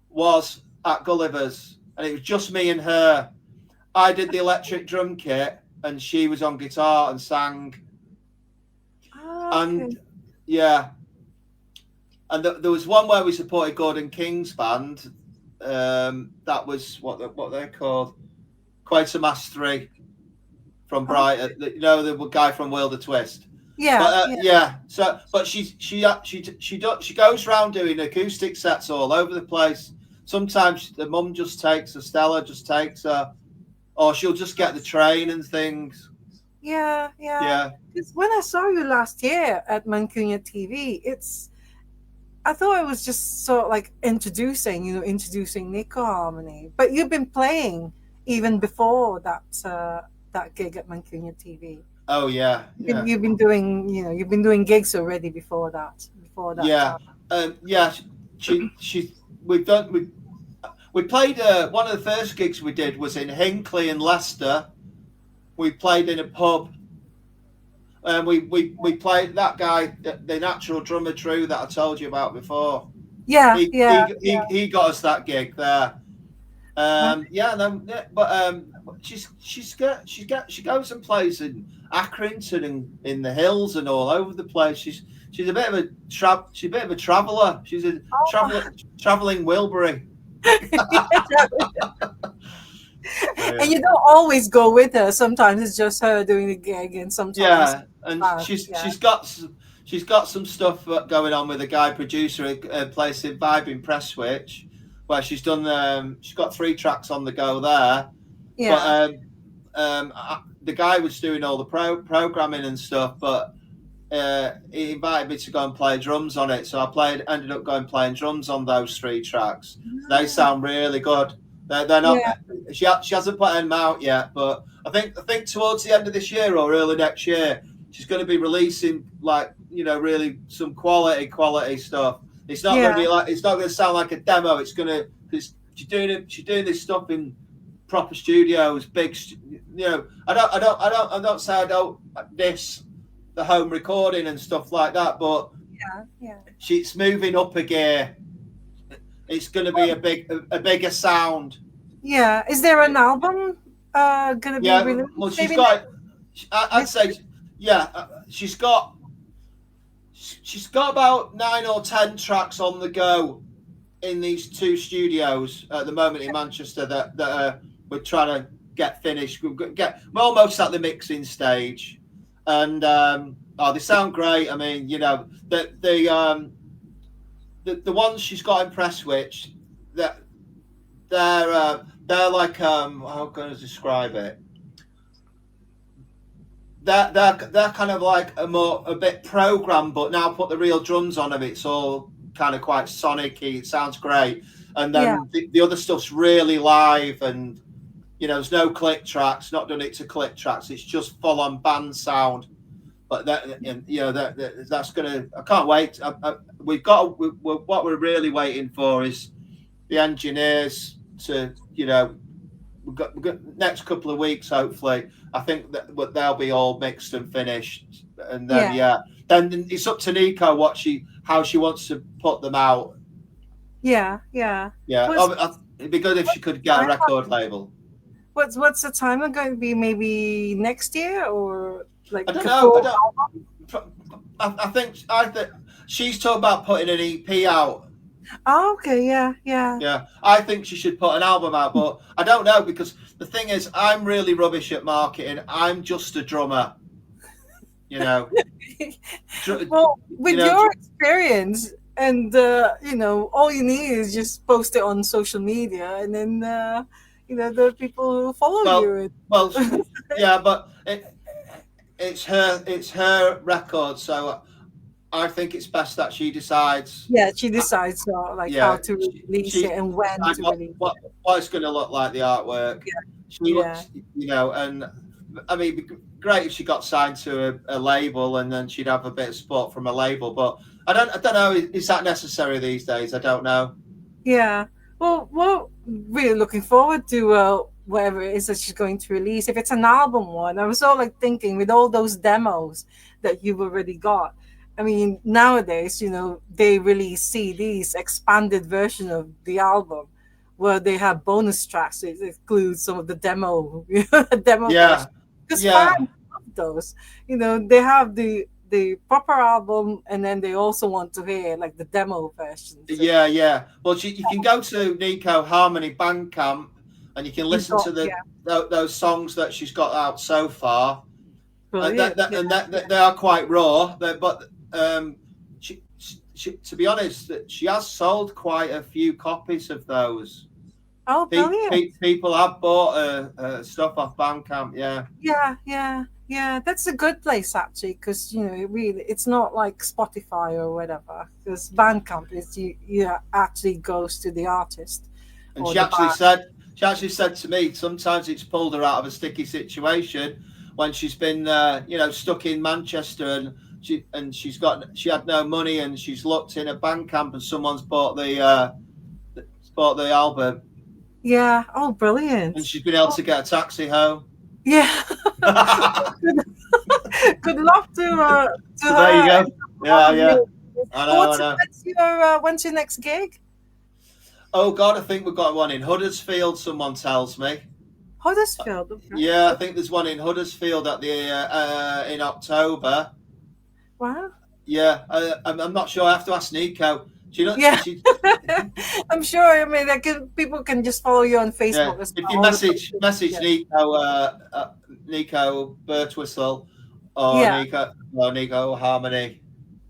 was at Gulliver's, and it was just me and her. I did the electric drum kit, and she was on guitar and sang. Oh, okay. And yeah, and there was one where we supported Gordon King's band. That was what they're called, Quatermass 3 from Brighton. The guy from World of Twist. Yeah, So, but she goes around doing acoustic sets all over the place. Sometimes the mum just takes her, Stella just takes her, or she'll just get the train and things. Yeah. Because when I saw you last year at Mancunia TV, I thought it was just sort of like introducing Nico Harmony. But you've been playing even before that gig at Mancunia TV. Oh yeah. You've been doing gigs already before that. Yeah. We played one of the first gigs we did was in Hinckley in Leicester. We played in a pub. And we played that guy, the natural drummer Drew that I told you about before. Yeah, he got us that gig there. She goes and plays in Accrington and in the hills and all over the place. She's a bit of a traveller. She's a travelling Wilbury. And you don't always go with her. Sometimes it's just her doing the gig, and sometimes and she's got she's got some stuff going on with a guy producer placing Vibe in Press Switch, where she's done. She's got 3 tracks on the go there, but Yeah. the guy was doing all the programming and stuff, but he invited me to go and play drums on it. So ended up going playing drums on those 3 tracks. They sound really good. They're not. Yeah. She hasn't put them out yet, but I think towards the end of this year or early next year, she's going to be releasing really some quality stuff. It's not going to Yeah. be like, it's not going to sound like a demo. It's going to, because she's doing this stuff in proper studios, big. I don't say I don't diss the home recording and stuff like that, but Yeah. Yeah. she's moving up a gear. It's going to be a bigger sound. Yeah. Is there an album gonna be Yeah, released? well, she's maybe got. I'd say, yeah, she's got about 9 or 10 tracks on the go in these 2 studios at the moment in Manchester that we're trying to get finished. We're almost at the mixing stage, and they sound great. I mean, the ones she's got in Press Switch, that they're like how can I describe it? They're kind of like a bit programmed, but now put the real drums on them. It's all kind of quite sonic-y. It sounds great. And then the other stuff's really live, and there's no click tracks. Not done it to click tracks. It's just full on band sound. But that's gonna. I can't wait. What we're really waiting for is the engineers to we've got next couple of weeks, hopefully. I think that they'll be all mixed and finished, and then then it's up to Nico how she wants to put them out. Yeah. It'd be good if she could get a record label. What's the timeline going to be? Maybe next year, or like I don't know. I think she's talking about putting an EP out. Oh, okay, yeah. Yeah, I think she should put an album out, but I don't know, because the thing is, I'm really rubbish at marketing. I'm just a drummer, Well, with your experience, and all you need is just post it on social media, and then the people will follow you. Well, yeah, but it's her record, so I think it's best that she decides. Yeah, she decides how to release it and when to release what it's going to look like, the artwork. And I mean, it'd be great if she got signed to a label, and then she'd have a bit of support from a label. But I don't know. Is that necessary these days? I don't know. Yeah. Well, really looking forward to whatever it is that she's going to release. If it's an album one, I was all thinking, with all those demos that you've already got. I mean, nowadays, they release CDs, expanded version of the album, where they have bonus tracks. It includes some of the demo, Yeah. Because fans love those. They have the proper album, and then they also want to hear the demo version. So, yeah. Well, you can go to Nico Harmony Bandcamp, and you can listen to those songs that she's got out so far. And they are quite raw, but she, to be honest, she has sold quite a few copies of those. Oh, brilliant! People have bought stuff off Bandcamp. Yeah. That's a good place, actually, because it's not like Spotify or whatever. Because Bandcamp is you actually goes to the artist. And she actually said to me, sometimes it's pulled her out of a sticky situation when she's been stuck in Manchester, and she had no money, and she's looked in a Bandcamp, and someone's bought the album. Yeah. Oh, brilliant! And she's been able to get a taxi home. Yeah. Good luck to her. There you go. Yeah. I know. When's your next gig? Oh God, I think we've got one in Huddersfield. Someone tells me. Huddersfield. Okay. Yeah, I think there's one in Huddersfield in October. Wow. Yeah, I'm not sure. I have to ask Nico. Do you know? Yeah. I'm sure. I mean, people can just follow you on Facebook. Yeah. If you message Nico Birtwistle or Nico Harmony,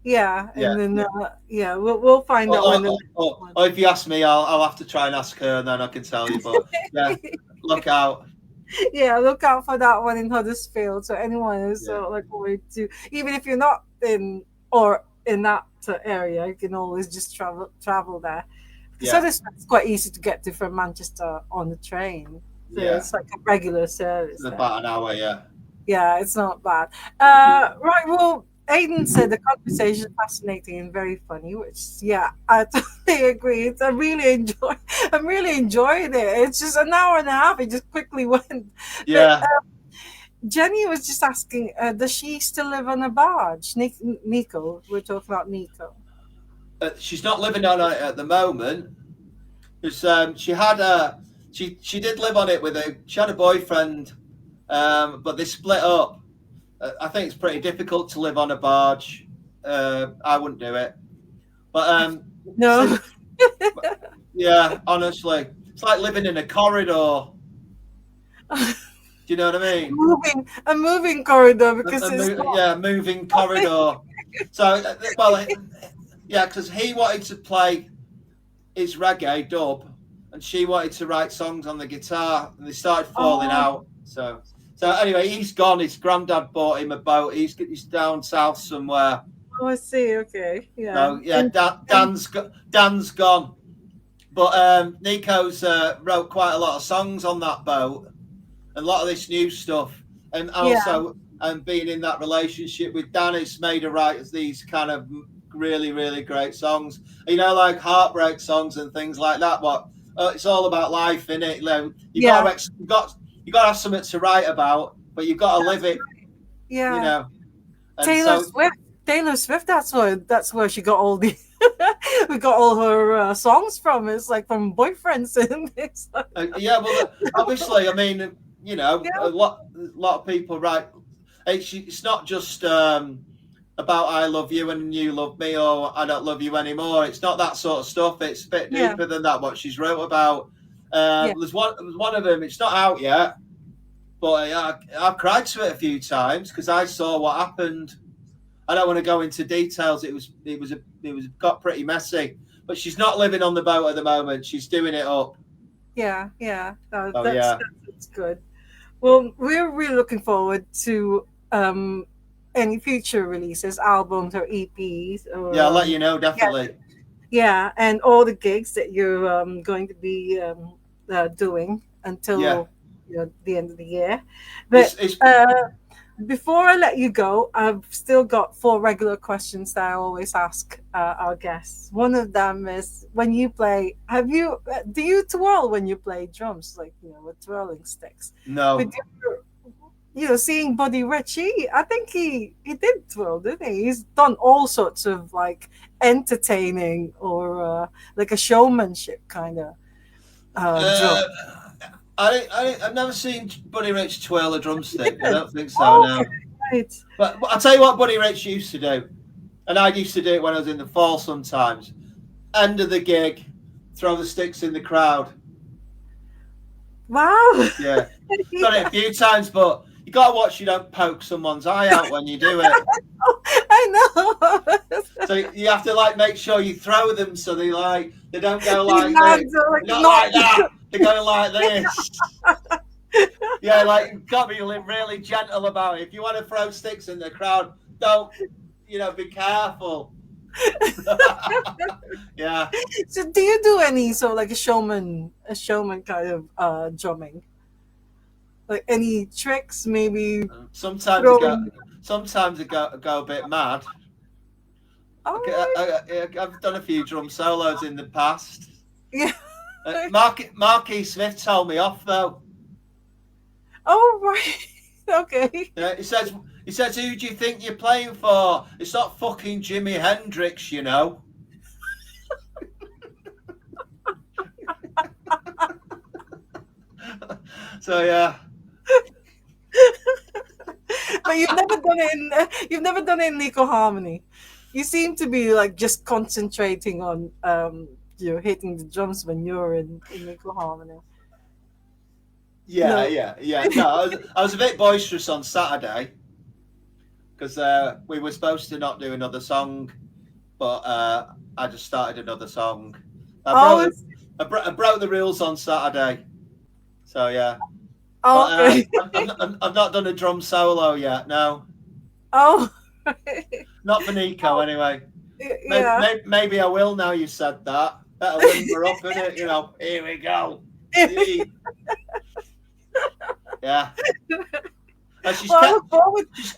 Yeah, Yeah. and then yeah, we'll find out when the next one. Or if you ask me, I'll have to try and ask her, and then I can tell you. But yeah, look out. Yeah, look out for that one in Huddersfield. So anyone who's Yeah, like going to, even if you're not in or in that area, you can always just travel there. Because yeah, Huddersfield's quite easy to get to from Manchester on the train. So yeah. it's like a regular service there. About an hour. Yeah, Yeah, it's not bad. Right. Well, Aiden said the conversation is fascinating and very funny, which yeah, I totally agree. It's, I'm really enjoying it. It's just an hour and a half. It just quickly went. But yeah. Jenny was just asking, does she still live on a barge? Nico, we're talking about Nico. She's not living on it at the moment because she had a she did live on it with a she had a boyfriend, but they split up. I think it's pretty difficult to live on a barge. I wouldn't do it. But No, since yeah, honestly, it's like living in a corridor. Do you know what I mean? a moving corridor because it's not. Yeah, moving corridor. So well, yeah, because he wanted to play his reggae dub, and she wanted to write songs on the guitar, and they started falling Oh, out. So anyway, he's gone. His granddad bought him a boat. He's down south somewhere. oh, I see. Okay, yeah, So yeah, Dan's gone. But Nico's wrote quite a lot of songs on that boat, and a lot of this new stuff, and yeah, also being in that relationship with Dan, it's made her write these kind of really, really great songs. You know, like heartbreak songs and things like that. What it's all about life, innit? You know, yeah. you got to have something to write about, but you've got to live it. You Yeah, know, and Taylor so Swift. Taylor Swift. That's where she got all the we got all her songs from. It's like from boyfriends and things. yeah, well, obviously, I mean, you know, Yeah, a lot of people write. It's not just about I love you and you love me or I don't love you anymore. It's not that sort of stuff. It's a bit yeah, deeper than that. What she's wrote about. yeah, There's one of them. It's not out yet, but I've cried to it a few times because I saw what happened. I don't want to go into details. It was got pretty messy. But she's not living on the boat at the moment. She's doing it up. yeah, yeah. Oh That's yeah, that's good. Well, we're really looking forward to any future releases, albums or EPs or yeah. I'll let you know yeah, definitely. yeah, and all the gigs that you're going to be doing Yeah, until the end of the year. But it's before I let you go, I've still got four regular questions that I always ask our guests. One of them is when you play, do you twirl when you play drums, like with twirling sticks? With no. seeing Buddy Rich, I think he did twirl, didn't he? He's done all sorts of like entertaining or like a showmanship kind of drum. Uh, I've never seen Buddy Rich twirl a drumstick. I don't think so. Oh, okay, No. right. But I'll tell you what Buddy Rich used to do, and I used to do it when I was in the fall sometimes. End of the gig, throw the sticks in the crowd. Wow. Yeah, done it Yeah, a few times, but you got to watch you don't poke someone's eye out when you do it. I know. So you have to like make sure you throw them so they don't go These like this, lads are like not not. like that. They're going like this. Yeah, like you've got to be really gentle about it. If you want to throw sticks in the crowd, don't be careful. Yeah. So, do you do any sort of like a showman kind of drumming? Like any tricks, maybe Sometimes I go. throwing? Sometimes I go a bit mad. All right. I've done a few drum solos in the past. Yeah. Marky Smith told me off though. Oh, right. Okay. Yeah, he says, who do you think you're playing for? It's not fucking Jimi Hendrix, you know. So yeah. But you've never done it in Nico Harmony. You seem to be like just concentrating on hitting the drums when you're in Nico Harmony. Yeah, No. yeah, yeah. No, I was a bit boisterous on Saturday because we were supposed to not do another song, but I just started another song. I Oh, broke I broke the rules on Saturday, so yeah. oh, But okay. I've not done a drum solo yet. No, Oh, not for Nico anyway. yeah. Maybe I will now. You said that. Better limber up in it. You know. Here we go. Yeah. And she's Well, kept.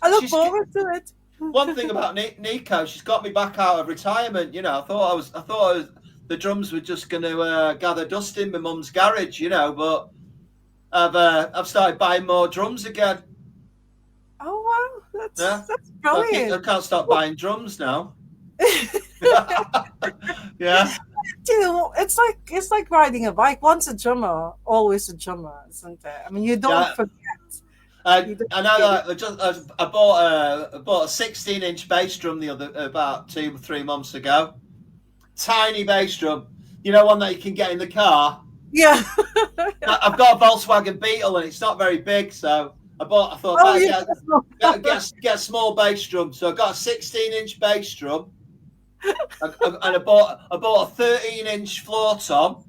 I look She's forward to it. one thing about Nico. She's got me back out of retirement. You know. I thought the drums were just going to gather dust in my mum's garage. You know, but I've started buying more drums again. Oh wow, Yeah. that's So I brilliant. can't stop buying drums now. Yeah. You know, it's like riding a bike. Once a drummer, always a drummer, isn't it? I mean, you don't Yeah. forget. I You don't know forget. that I bought a 16-inch bass drum about 2-3 months ago. Tiny bass drum, you know, one that you can get in the car. Yeah. I've got a Volkswagen Beetle and it's not very big, so I thought Oh better yeah. get a small bass drum. So I got a 16-inch bass drum, and I bought a 13-inch floor tom.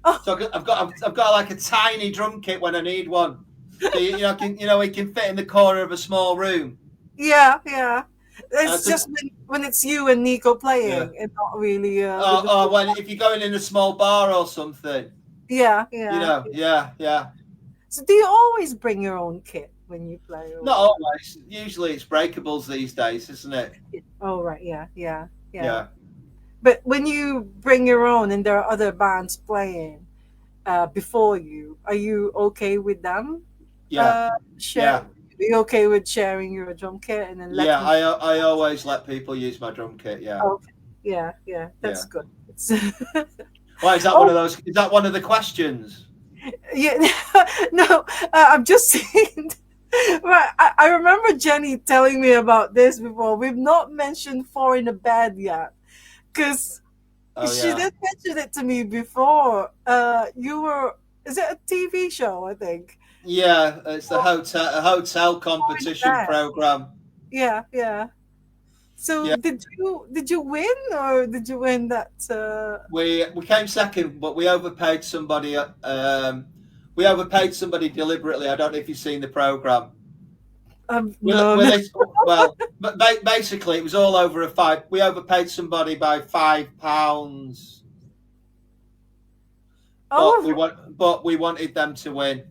Oh, So I've got like a tiny drum kit when I need one. So it can fit in the corner of a small room. yeah, yeah. It's 'Cause just when it's you and Nico yeah. playing, and not really with the Or when if you're going in a small bar or something, yeah, yeah. yeah. So do you always bring your own kit when you play? Not always. Usually it's breakables these days, isn't it? Oh right, yeah, yeah, yeah. Yeah, But when you bring your own and there are other bands playing before you, are you okay with them? yeah, Share. yeah, Are you okay with sharing your drum kit and then yeah. letting? I always let people use my drum kit. Yeah, Okay. Yeah, yeah, yeah. that's good. It's Why is that one oh of those? Is that one of the questions? yeah, no, I'm just saying. Right, I remember Jenny telling me about this before. We've not mentioned Four in a Bed yet, because Oh she yeah, did mention it to me before. You were, is it a TV show? I think. yeah. It's the Four hotel in a competition Bed. program. Yeah, yeah. So Yeah, did you win or did you win that? we came second, but we overpaid somebody. We overpaid somebody deliberately. I don't know if you've seen the program. No, Will no. it, well, but basically, it was all over a five. We overpaid somebody by £5, Oh, but we wanted them to win.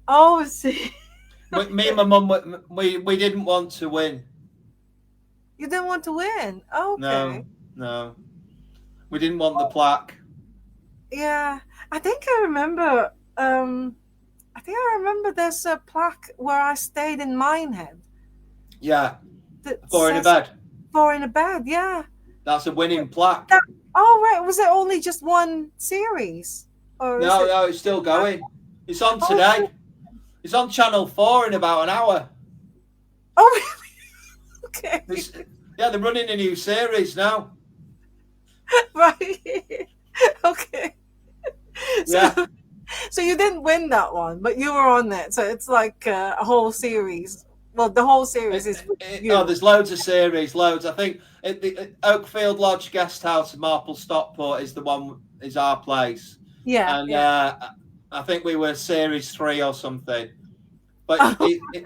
oh, see. Me and my mum, we didn't want to win. You didn't want to win. Okay. No, no, we didn't want the plaque. Yeah. I think I remember there's a plaque where I stayed in Minehead Yeah, that four in a says bed. Four in a Bed. Yeah. That's a winning plaque. That, oh right. Was it only just one series? Or is No, it no, it's still going. It's on oh, today. It's on Channel 4 in about an hour. oh really? Okay. Yeah, they're running a new series now. Right. Okay. So Yeah. so you didn't win that one, but you were on it. So it's like a whole series. Well, the whole series is with you. There's loads of series, loads. I think the Oakfield Lodge Guest House in Marple Stockport is our place, Yeah, and yeah. I think we were series 3 or something. But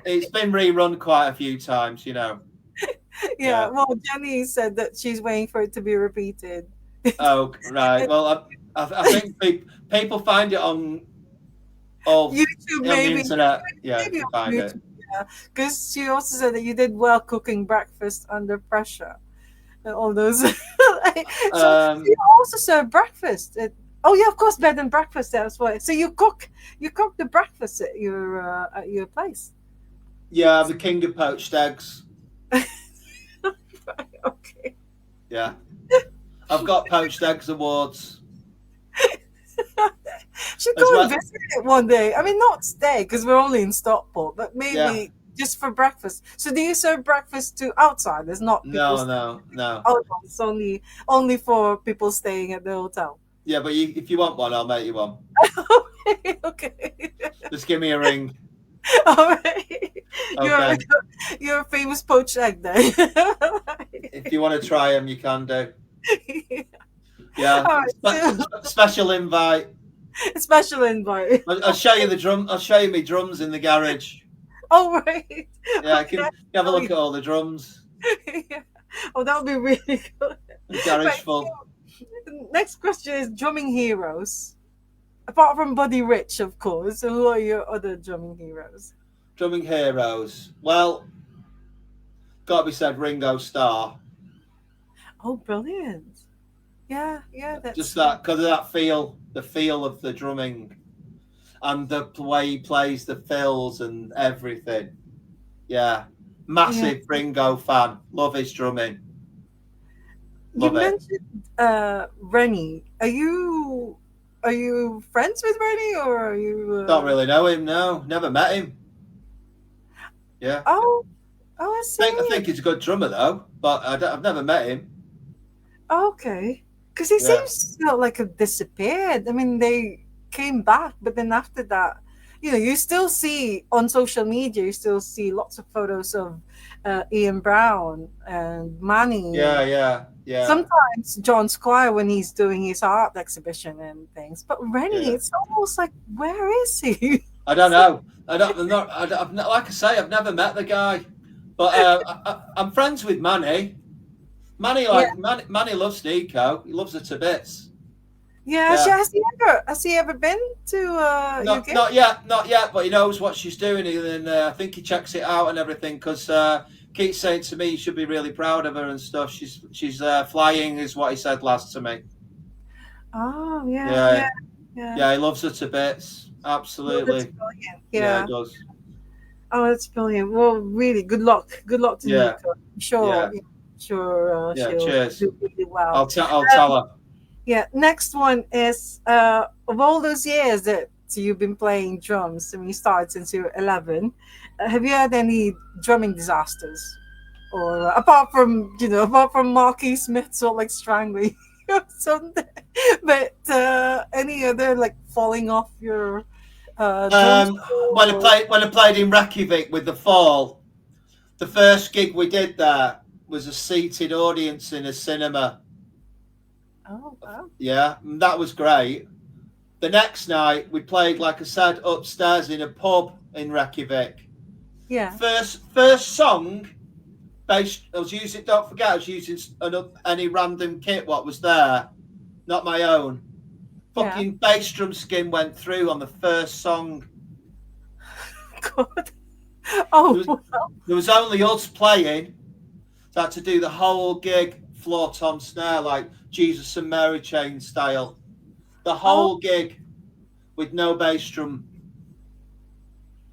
it's been rerun quite a few times, you know. Yeah. Yeah. Well, Jenny said that she's waiting for it to be repeated. Oh, right. Well, I think people find it on all YouTube, on the maybe. internet. Yeah, you Maybe can on find it. YouTube. Yeah. Because she also said that you did well cooking breakfast under pressure and all those. So you Um, also serve breakfast. Oh yeah, of course, bed and breakfast. That's why. So you cook the breakfast at your place. yeah, I'm the king of poached eggs. Okay. Yeah, I've got poached eggs awards Should as go and well. visit it one day. I mean, not stay because we're only in Stockport, but Yeah. maybe just for breakfast. So do you serve breakfast to outsiders, not people? No. Oh, no, it's only for people staying at the hotel. Yeah, but if you want one, I'll make you one. Okay, okay. Just give me a ring. All right. You're Okay. you're a famous poached egg then. If you want to try them, you can do. Yeah. Yeah. All right, so Special invite. special invite. I'll show you the drum. I'll show you my drums in the garage. All right. Yeah, I can Okay. you have a Oh, look at all the drums. yeah. Oh, that would be really good. The garage Right. full. Next question is drumming heroes. Apart from Buddy Rich, of course. So who are your other drumming heroes? Drumming heroes. Well, got to be said, Ringo Starr. Oh, brilliant. Yeah, yeah, Just that's that because of that feel, the feel of the drumming, and the way he plays the fills and everything. Yeah, yeah. massive Ringo fan. Love his drumming. You Love it. mentioned Rennie. Are you friends with Rennie or are you Don't really know him. No, never met him. Yeah, Oh, oh, I I see. think he's a good drummer though, but I've never met him. Okay. Because he Yeah, seems to like have disappeared. I mean, they came back, but then after that, you still see on social media, you still see lots of photos of Ian Brown and Manny, yeah, and yeah, yeah, sometimes John Squire when he's doing his art exhibition and things. But Rennie, yeah. it's almost like, where is he? I don't know. I don't. I'm not. I've not, like I say, I've never met the guy, but I'm friends with Manny. Yeah, Manny loves Nico. He loves her to bits. yeah. Yeah. Has he ever been to Not UK? not yet, not yet. But he knows what she's doing, and I think he checks it out and everything. Because keeps saying to me, he should be really proud of her and stuff. She's flying, is what he said last to me. Oh, yeah, Yeah, yeah, yeah. yeah. He loves her to bits. No, that's Absolutely. brilliant. Yeah, he Yeah. does. Oh, that's brilliant. Well, really, good luck. Good luck to Yeah, Nico. I'm sure, yeah, sure, yeah. she'll Cheers. do really well. I'll tell her. Yeah. Next one is of all those years that you've been playing drums. I mean, you started since you were 11. Have you had any drumming disasters, or apart from Marky Smith sort of like strangling or something, but any other like falling off your drum Um, stool or when I played in Reykjavik with the Fall, the first gig we did there was a seated audience in a cinema. oh wow. Yeah, and that was great. The next night we played, like I said, upstairs in a pub in Reykjavik. Yeah. First song, bass. I was using. Don't forget, I was using any random kit what was there, not my own. Yeah. Fucking bass drum skin went through on the first song. God. There Oh, was, there was only us playing. So I had to do the whole gig floor tom snare like Jesus and Mary Chain style. The oh, whole gig with no bass drum.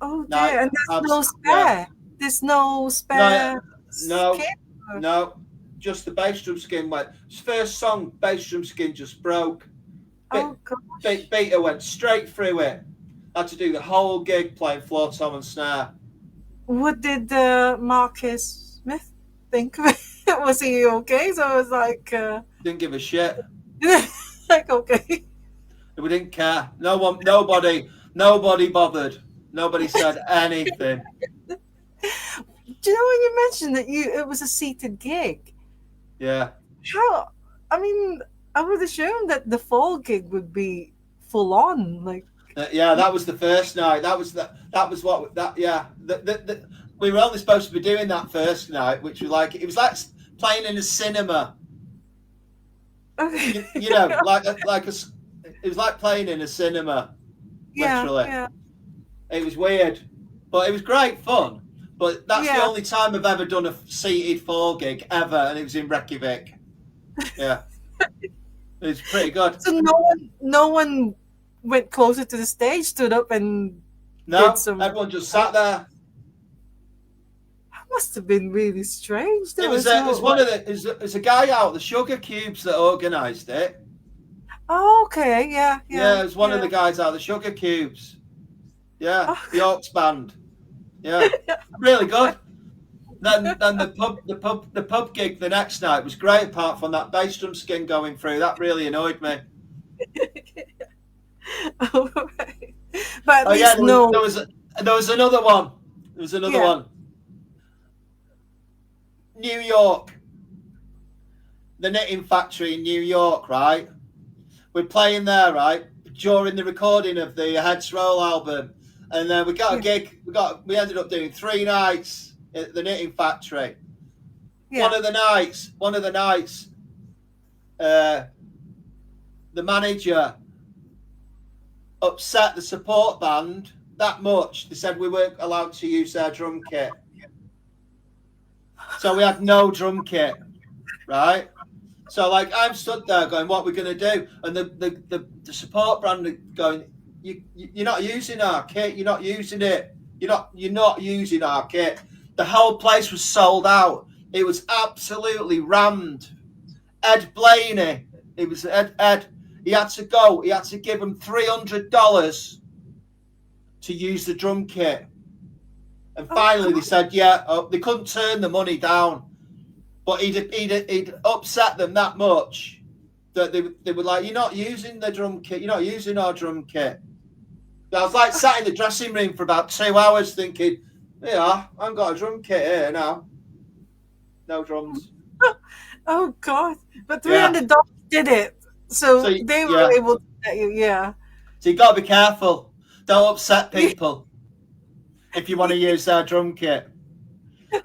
oh No, dear. And there's no yeah, spare. There's no no, spare no, kit. no. Just the bass drum skin went. First song, bass drum skin just broke. Oh gosh. Beater went straight through it. I had to do the whole gig playing floor tom and snare. What did Marcus Smith think of it? Was he okay? So I was like, Didn't give a shit. like okay. We didn't care. Nobody bothered. Nobody said anything. Do you know when you mentioned that it was a seated gig? Yeah. How? I mean, I would assume that the fall gig would be full on. Like, Yeah, that was the first night. That was what that. Yeah, we were only supposed to be doing that first night, which was like it was like playing in a cinema. okay. You know, it was like playing in a cinema. Yeah, Literally, yeah, it was weird, but it was great fun. But that's the yeah. only time I've ever done a seated fall gig ever, and it was in Reykjavik. Yeah, it was pretty good. So no one went closer to the stage, stood up, and did No, some. everyone just sat there. That must have been really strange. It There was was no. one of the there's a guy out the Sugar Cubes that organised it. Oh, okay, yeah, Yeah, yeah, it was one of yeah. the guys out the Sugar Cubes. Yeah, Oh, the Orcs band. Yeah, really good. Then the pub gig the next night was great. Apart from that bass drum skin going through, that really annoyed me. all right. But at Oh yeah, least no. there was another one. There was another Yeah. one. New York, the knitting factory in New York, right? We're playing there, right, during the recording of the Heads Roll album, and then we got a Yeah. gig. We ended up doing 3 nights at the knitting factory. Yeah. One of the nights, uh, the manager upset the support band that much. They said we weren't allowed to use their drum kit, so we had no drum kit, right? So like I'm stood there going, what are we gonna do? And the support band going, you're not using our kit, you're not using it, you're not using our kit. The whole place was sold out. It was absolutely rammed. Ed Blaney, it was Ed. He had to go. He had to give him $300 to use the drum kit. And Oh finally, they God. said, yeah. Oh, they couldn't turn the money down, but he'd upset them that much that they were like, "You're not using the drum kit. You're not using our drum kit." I was like sat in the dressing room for about 2 hours thinking, "Yeah, I've got a drum kit here now. No drums." Oh God. But Yeah. $300 did it. So So they were yeah. able to let you. Yeah. So you got to be careful. Don't upset people if you want to use their drum kit.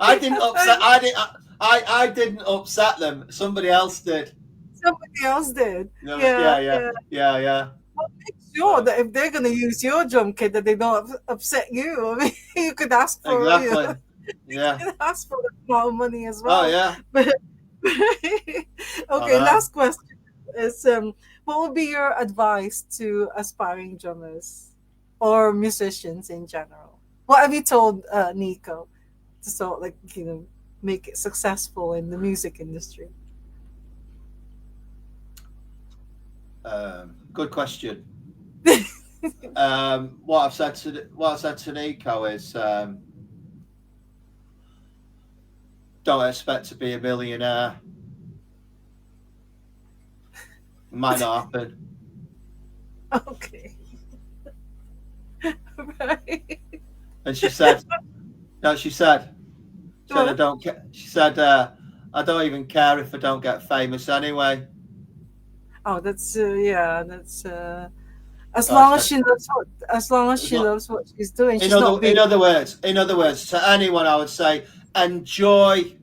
I didn't upset. I didn't upset them. Somebody else did. Somebody else did. Yeah, Yeah. yeah, Yeah. yeah, yeah. Well, make sure that if they're gonna use your drum kit, that they don't upset you. I mean, you could ask for Exactly. Yeah. you could ask for more money as Oh well. yeah. But I okay, know. last question is what would be your advice to aspiring drummers or musicians in general? What have you told Nico to sort like make it successful in the music industry? Good question. What I've said to Nico is don't expect to be a millionaire. It might not happen. Okay. Right. And she said, no, she said I Well, don't care. She said I don't even care if I don't get famous anyway. oh, that's yeah, that's as So I long as said, she loves what as long as as she lo- loves what she's doing, she's not being in other words, to anyone, I would say, enjoy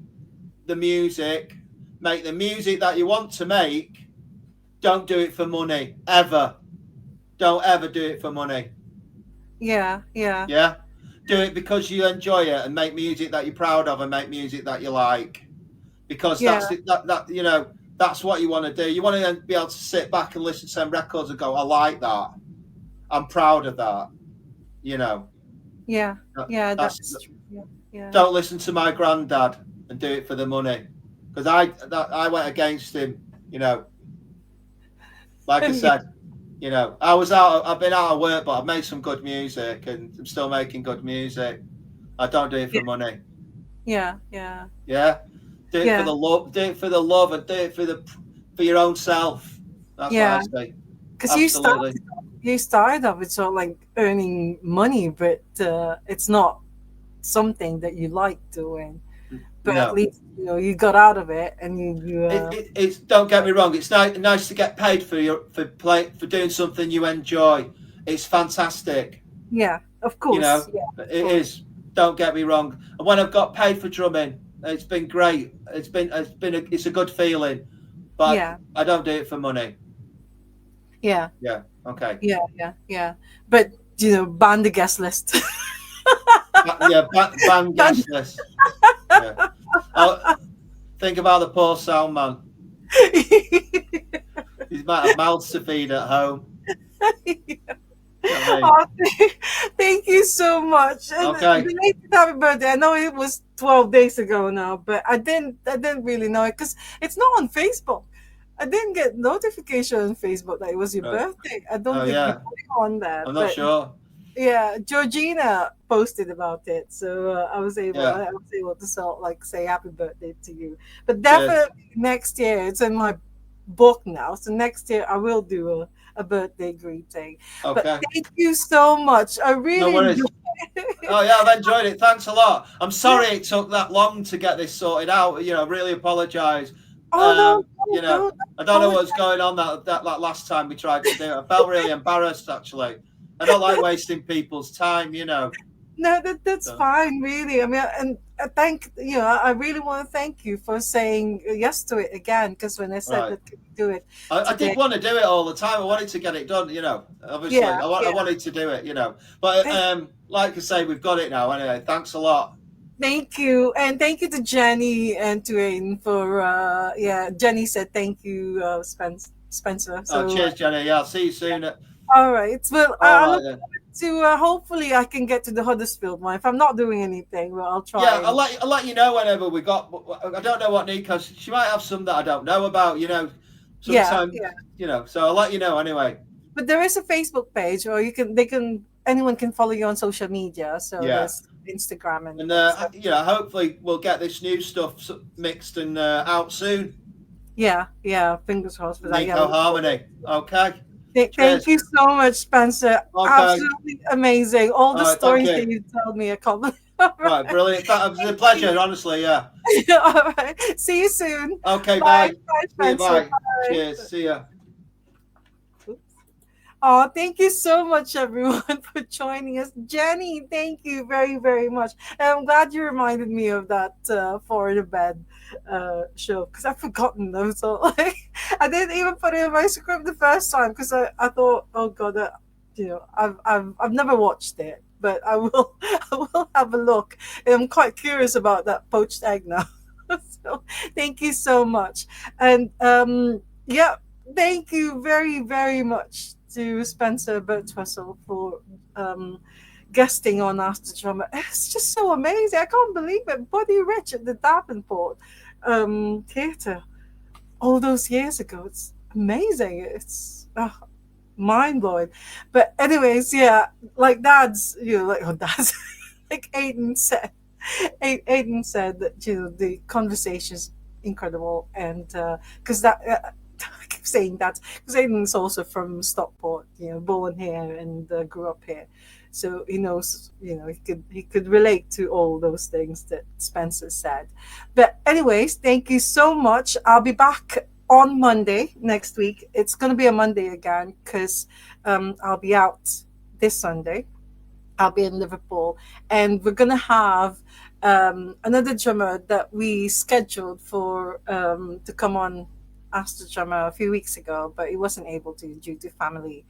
the music, make the music that you want to make. Don't do it for money ever. Don't ever do it for money. yeah, yeah, Yeah, do it because you enjoy it and make music that you're proud of and make music that you like. Because yeah, that's what you want to do. You want to be able to sit back and listen to some records and go, I like that. I'm proud of that. You know, yeah, yeah, that that's is true. Yeah, yeah, don't listen to my granddad and do it for the money. Because I went against him. You know, like I yeah, said, I've been out of work, but I've made some good music and I'm still making good music. I don't do it for money. yeah, yeah, Yeah, do it for yeah, the love. Do it for the love, and do it for your own self. That's what I yeah. say. Because Absolutely. you started off with sort of like earning money, but it's not something that you like doing. But at No, least you got out of it, and you it's. Don't get me wrong. It's nice to get paid for doing something you enjoy. It's fantastic. yeah, of You know, course, yeah, of it course, is. Don't get me wrong. And when I've got paid for drumming, it's been great. It's a good feeling. But yeah, I don't do it for money. yeah. Yeah. Okay. Yeah, yeah, yeah. But ban the guest list. Yeah. Bang guest list. Yeah. Oh, think about the poor sound man. He's might have mouths to feed at home. You know what I mean? Oh, thank you so much. And Okay. belated happy birthday. I know it was 12 days ago now, but I didn't really know it because it's not on Facebook. I didn't get notification on Facebook that it was your Right. birthday. I don't Oh think you yeah. put it on there, I'm not but sure. yeah, Georgina posted about it, so Yeah. I was able to sort of like say happy birthday to you. But Cheers. definitely next year, it's in my book now. So next year I will do a birthday greeting. But Okay. thank you so much. I No really worries. enjoyed Oh yeah, I've enjoyed it. Thanks a lot. I'm sorry it took that long to get this sorted out. Really apologise. Oh no, You no, know, don't I don't know what's apologize. going on that last time we tried to do it. I felt really embarrassed actually. I don't like wasting people's time. No, that's So, fine, really. I mean, and I really want to thank you for saying yes to it again. Because when I said right. that, can we do it I did today? want to do it all the time. I wanted to get it done. Yeah, Obviously, I yeah. wanted to do it. But And like I say, we've got it now. Anyway, thanks a lot. thank you, and thank you to Jenny and to Aiden for yeah. Jenny said thank you, Spencer. Oh, So cheers, Jenny. Yeah, I'll see you soon. all right. Well, All I right look then. to hopefully I can get to the Huddersfield one. If I'm not doing anything, well, I'll try Yeah, and I'll let you know whenever we got. I don't know what Nico. She might have some that I don't know about. yeah, Sometimes. yeah. So I'll let you know anyway. But there is a Facebook page, or anyone can follow you on social media. So Yeah, there's Instagram and and stuff. hopefully we'll get this new stuff mixed and out soon. Yeah, yeah. Fingers crossed for that. Yeah. Nico Harmony. Okay. Thank Cheers. you so much, Spencer. Okay. Absolutely amazing. All the All right. Thank stories that you. you told me, I can't believe. All Right. right. Brilliant. It was a Thank pleasure. you. Honestly. Yeah. All right. See you soon. Okay. Bye. Bye. Bye, See you. Spencer. Bye. Bye. Cheers. See ya. Oh, thank you so much, everyone, for joining us. Jenny, thank you very, very much. And I'm glad you reminded me of that For the Bed show because I've forgotten them. So, like, I didn't even put it in my script the first time because I thought, oh, God, I've never watched it, but I will, I will have a look. And I'm quite curious about that poached egg now. So, thank you so much. And, yeah, thank you very, very much to Spencer Birtwistle for um, guesting on Ask the Drummer. It's just so amazing. I can't believe it. Buddy Rich at the Davenport Theatre all those years ago. It's amazing. It's mind blowing. But anyways, yeah, like Dad's, like Dad's, like Aiden said that the conversation's incredible, and because that I keep saying that because Aiden's also from Stockport, born here and grew up here, so he knows, he could relate to all those things that Spencer said. But anyways, thank you so much. I'll be back on Monday next week. It's gonna be a Monday again because I'll be out this Sunday. I'll be in Liverpool, and we're gonna have another drummer that we scheduled for to come on Ask the Drummer a few weeks ago, but he wasn't able to due to family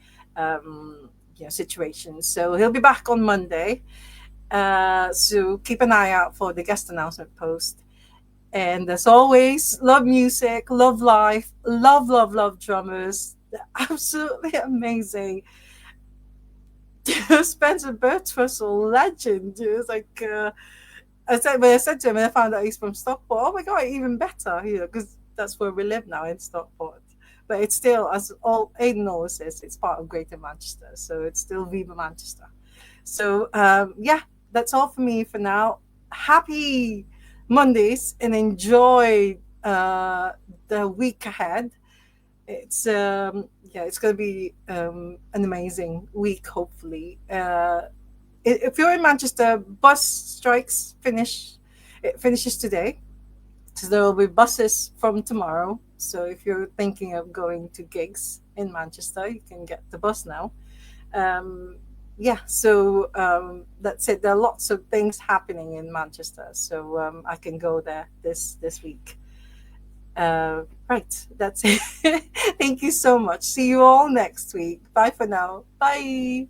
situations. So he'll be back on Monday. So keep an eye out for the guest announcement post. And as always, love music, love life, love drummers. They're absolutely amazing. Spencer Birtwistle, legend. It was like I said to him, and I found out he's from Stockport. Oh my god, even better, because that's where we live now in Stockport. But it's still, as all Aiden always says, it's part of Greater Manchester, so it's still Viva Manchester. So yeah, that's all for me for now. Happy Mondays and enjoy the week ahead. It's yeah, it's going to be an amazing week. Hopefully, if you're in Manchester, bus strikes finish. It finishes today, so there will be buses from tomorrow. So if you're thinking of going to gigs in Manchester, you can get the bus now. Yeah, so that's it. There are lots of things happening in Manchester, so I can go there this week. Right, that's it. Thank you so much. See you all next week. Bye for now. Bye.